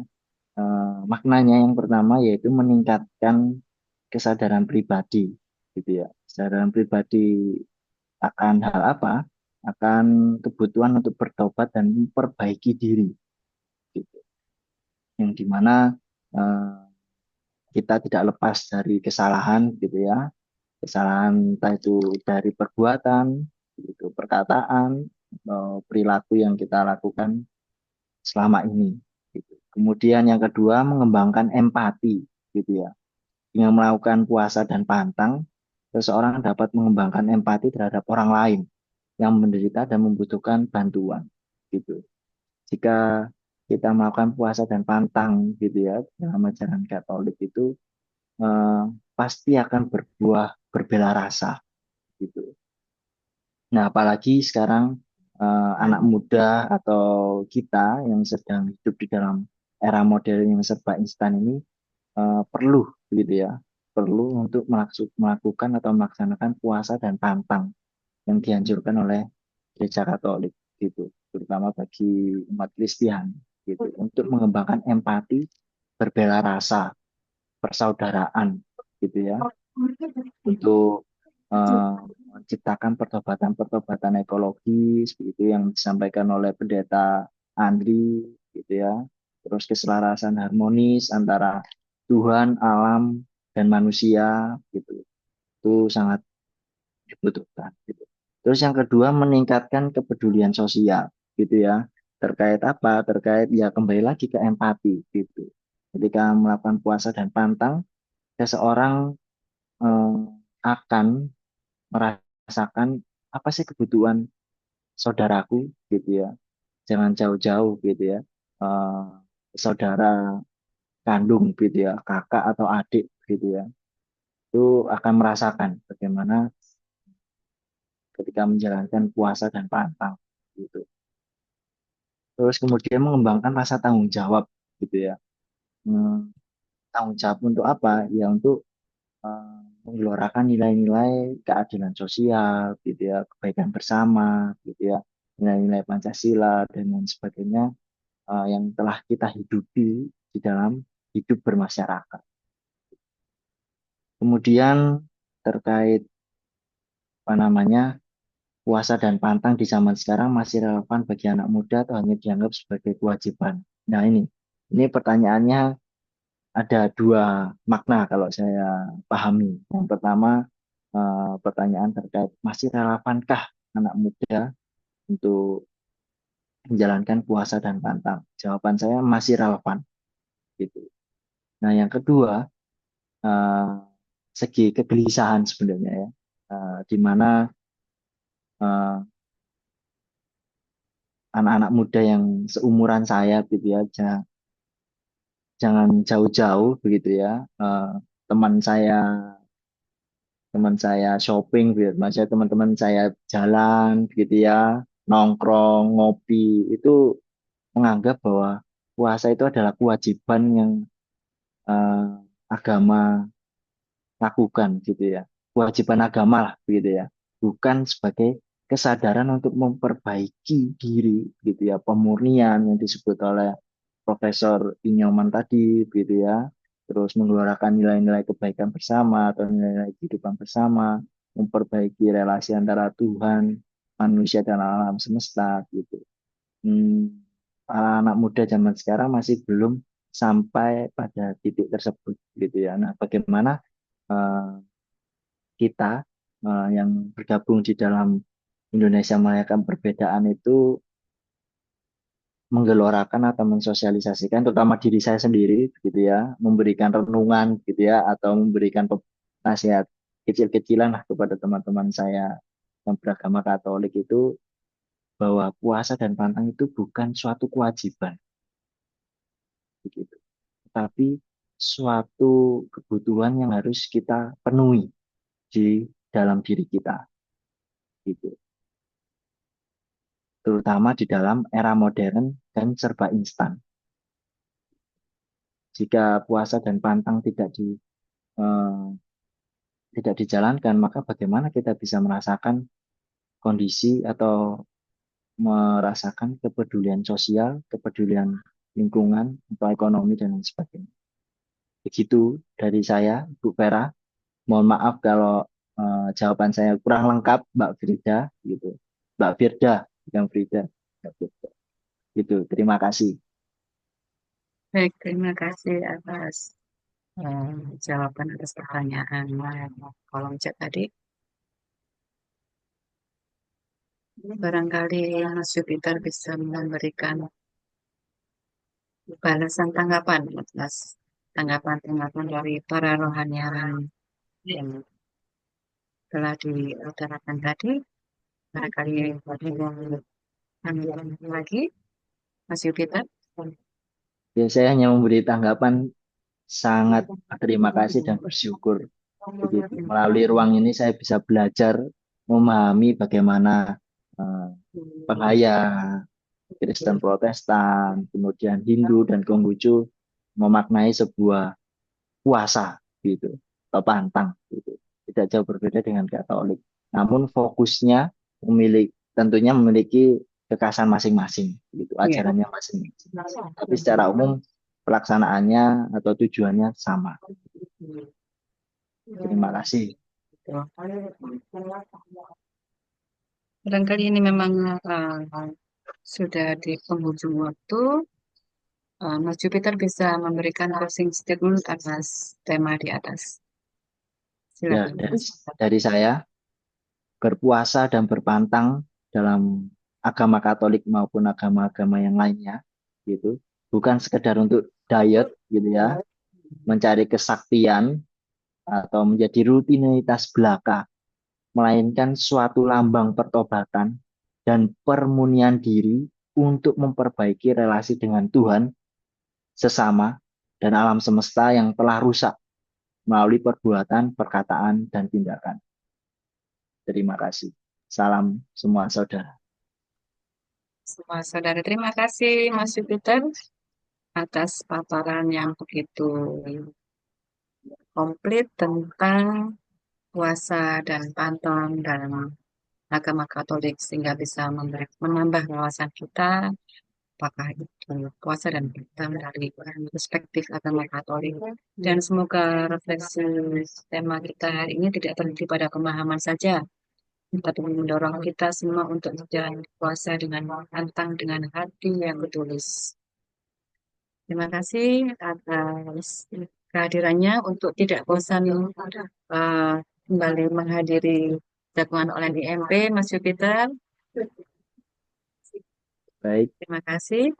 maknanya yang pertama yaitu meningkatkan kesadaran pribadi, gitu ya. Kesadaran pribadi akan hal apa? Akan kebutuhan untuk bertobat dan memperbaiki diri, gitu. Yang dimana eh, kita tidak lepas dari kesalahan, gitu ya. Kesalahan entah itu dari perbuatan, gitu, perkataan, perilaku yang kita lakukan selama ini. Gitu. Kemudian yang kedua mengembangkan empati, gitu ya. Dengan melakukan puasa dan pantang, seseorang dapat mengembangkan empati terhadap orang lain yang menderita dan membutuhkan bantuan. Gitu. Jika kita melakukan puasa dan pantang, gitu ya, dalam ajaran Katolik itu eh, pasti akan berbuah berbela rasa, gitu. Nah, apalagi sekarang anak muda atau kita yang sedang hidup di dalam era modern yang serba instan ini perlu, gitu ya, perlu untuk melakukan atau melaksanakan puasa dan pantang yang dianjurkan oleh Gereja Katolik, gitu, terutama bagi umat Kristen, gitu, untuk mengembangkan empati, berbela rasa, persaudaraan, gitu ya, untuk menciptakan pertobatan-pertobatan ekologis, begitu yang disampaikan oleh Pendeta Andri, gitu ya, terus keselarasan harmonis antara Tuhan, alam, dan manusia, gitu, itu sangat dibutuhkan, gitu. Terus yang kedua meningkatkan kepedulian sosial, gitu ya, terkait apa? Terkait ya kembali lagi ke empati, gitu. Ketika melakukan puasa dan pantang, seseorang eh, akan merasakan apa sih kebutuhan saudaraku, gitu ya. Jangan jauh-jauh, gitu ya. Eh, saudara kandung, gitu ya, kakak atau adik, gitu ya. Itu akan merasakan bagaimana ketika menjalankan puasa dan pantang, gitu. Terus kemudian mengembangkan rasa tanggung jawab, gitu ya. Hmm, tanggung jawab untuk apa? Ya untuk menggelorakan nilai-nilai keadilan sosial, gitu ya, kebaikan bersama, gitu ya, nilai-nilai Pancasila dan lain sebagainya yang telah kita hidupi di dalam hidup bermasyarakat. Kemudian terkait apa namanya puasa dan pantang di zaman sekarang masih relevan bagi anak muda atau hanya dianggap sebagai kewajiban. Nah ini pertanyaannya ada dua makna kalau saya pahami. Yang pertama pertanyaan terkait masih relevankah anak muda untuk menjalankan puasa dan pantang? Jawaban saya masih relevan, gitu. Nah, yang kedua eh, segi kegelisahan sebenarnya ya, di mana eh, anak-anak muda yang seumuran saya, gitu ya, jangan jauh-jauh, begitu ya. Eh, teman saya teman saya shopping, gitu. Maksudnya teman-teman saya jalan, gitu ya, nongkrong, ngopi, itu menganggap bahwa puasa itu adalah kewajiban yang eh, agama lakukan, gitu ya. Kewajiban agama lah, begitu ya. Bukan sebagai kesadaran untuk memperbaiki diri, gitu ya. Pemurnian yang disebut oleh Profesor Inyoman tadi, gitu ya. Terus mengeluarkan nilai-nilai kebaikan bersama atau nilai-nilai kehidupan bersama, memperbaiki relasi antara Tuhan, manusia dan alam semesta, gitu. Hmm, anak muda zaman sekarang masih belum sampai pada titik tersebut, gitu ya. Nah, bagaimana eh, kita yang bergabung di dalam Indonesia Merayakan Perbedaan itu menggelorakan atau mensosialisasikan terutama diri saya sendiri, gitu ya, memberikan renungan, gitu ya, atau memberikan nasihat kecil-kecilan lah kepada teman-teman saya yang beragama Katolik itu bahwa puasa dan pantang itu bukan suatu kewajiban, begitu, tapi suatu kebutuhan yang harus kita penuhi di dalam diri kita, gitu, terutama di dalam era modern dan serba instan. Jika puasa dan pantang eh, tidak dijalankan, maka bagaimana kita bisa merasakan kondisi atau merasakan kepedulian sosial, kepedulian lingkungan, atau ekonomi, dan lain sebagainya. Begitu dari saya, Bu Vera. Mohon maaf kalau jawaban saya kurang lengkap, Mbak Frida, gitu. Mbak Firda, bukan Frida. Mbak Firda. Gitu. Terima kasih. Baik, terima kasih atas eh, jawaban atas pertanyaan kolom chat tadi. Barangkali Mas Jupiter bisa memberikan balasan tanggapan atas tanggapan-tanggapan dari para rohaniawan yang telah diutarakan tadi. Barangkali ada yang tanggapan lagi, Mas Jupiter. Ya, saya hanya memberi tanggapan sangat berterima kasih dan bersyukur. Begitu. Melalui ruang ini saya bisa belajar memahami bagaimana eh, penghaya Kristen Protestan, kemudian Hindu dan Konghucu memaknai sebuah puasa gitu atau pantang gitu. Tidak jauh berbeda dengan Katolik. Namun fokusnya tentunya memiliki kekhasan masing-masing gitu, Iya. ajarannya masing-masing. Tapi secara umum pelaksanaannya atau tujuannya sama. Terima kasih. Barangkali ini memang sudah di penghujung waktu. Mas Jupiter bisa memberikan closing statement atas tema di atas. Ya, Silakan. dari saya, berpuasa dan berpantang dalam agama Katolik maupun agama-agama yang lainnya gitu, bukan sekedar untuk diet gitu ya, mencari kesaktian atau menjadi rutinitas belaka, melainkan suatu lambang pertobatan dan permunian diri untuk memperbaiki relasi dengan Tuhan, sesama, dan alam semesta yang telah rusak melalui perbuatan, perkataan, dan tindakan. Terima kasih. Salam semua saudara. Semua saudara, terima kasih Mas Jupiter atas paparan yang begitu komplit tentang puasa dan pantang dalam agama Katolik sehingga bisa menambah wawasan kita apakah itu puasa dan pantang dari perspektif agama Katolik. Dan semoga refleksi tema kita hari ini tidak terhenti pada pemahaman saja, tapi mendorong kita semua untuk menjalani puasa dengan pantang dengan hati yang tulus. Terima kasih atas kehadirannya untuk tidak bosan kembali menghadiri jagungan online IMP, Mas Jupiter. Baik, Terima kasih.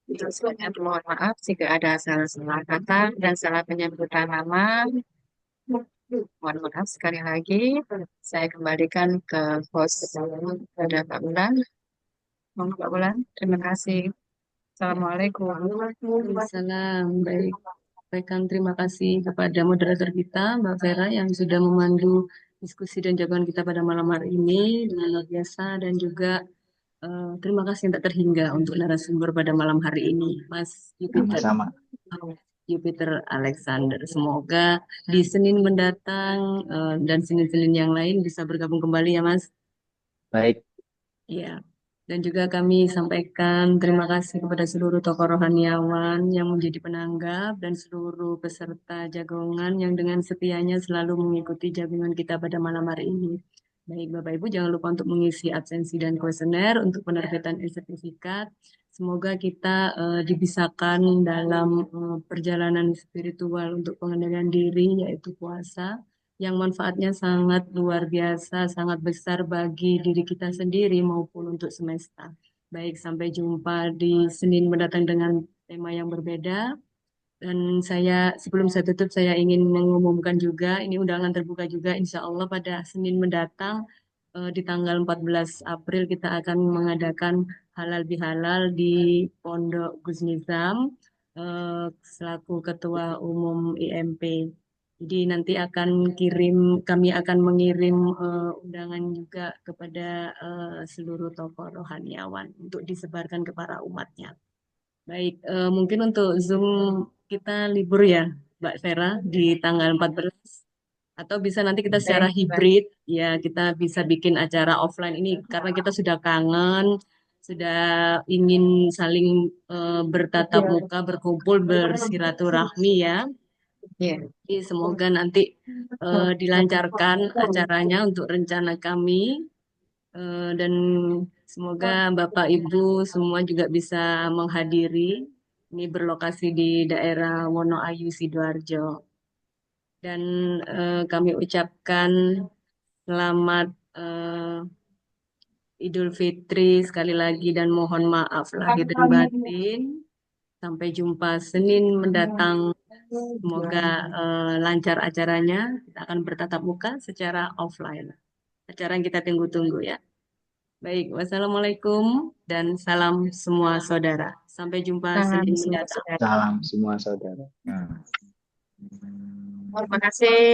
Untuk semuanya mohon maaf jika ada salah-salah kata dan salah penyebutan nama. Mohon maaf sekali lagi. Saya kembalikan ke host pada Pak Bulan. Mohon Pak Bulan, terima kasih. Assalamualaikum. Waalaikumsalam. Baik, sampaikan terima kasih kepada moderator kita, Mbak Vera, yang sudah memandu diskusi dan jawaban kita pada malam hari ini dengan luar biasa, dan juga terima kasih yang tak terhingga untuk narasumber pada malam hari ini, Mas Jupiter. sama-sama. Jupiter Alexander. Semoga di Senin mendatang dan Senin-Senin yang lain bisa bergabung kembali ya, Mas. Baik, Ya, dan juga kami sampaikan terima kasih kepada seluruh tokoh rohaniawan yang menjadi penanggap dan seluruh peserta jagongan yang dengan setianya selalu mengikuti jagongan kita pada malam hari ini. Baik, Bapak Ibu, jangan lupa untuk mengisi absensi dan kuesioner untuk penerbitan sertifikat. Semoga kita dibisakan dalam perjalanan spiritual untuk pengendalian diri, yaitu puasa, yang manfaatnya sangat luar biasa, sangat besar bagi diri kita sendiri maupun untuk semesta. Baik, sampai jumpa di Senin mendatang dengan tema yang berbeda. Dan sebelum saya tutup, saya ingin mengumumkan juga, ini undangan terbuka juga, insya Allah pada Senin mendatang, di tanggal 14 April kita akan mengadakan halal bihalal di Pondok Gus Nizam, selaku Ketua Umum IMP. Jadi nanti kami akan mengirim undangan juga kepada seluruh tokoh rohaniawan untuk disebarkan ke para umatnya. Baik, mungkin untuk Zoom kita libur ya, Mbak Vera, di tanggal 14. Atau bisa nanti kita secara hibrid, ya kita bisa bikin acara offline ini karena kita sudah kangen sudah ingin saling bertatap muka, berkumpul, bersilaturahmi ya. Iya. Jadi semoga nanti dilancarkan acaranya untuk rencana kami. Dan semoga Bapak Ibu semua juga bisa menghadiri. Ini berlokasi di daerah Wonoayu, Sidoarjo. Dan kami ucapkan selamat Idul Fitri sekali lagi dan mohon maaf lahir dan batin. Sampai jumpa Senin mendatang. Semoga lancar acaranya. Kita akan bertatap muka secara offline. Acara yang kita tunggu-tunggu ya. Baik, wassalamualaikum dan salam semua saudara. Sampai jumpa Salam Senin semua mendatang. saudara. Salam semua saudara. Nah. Terima kasih.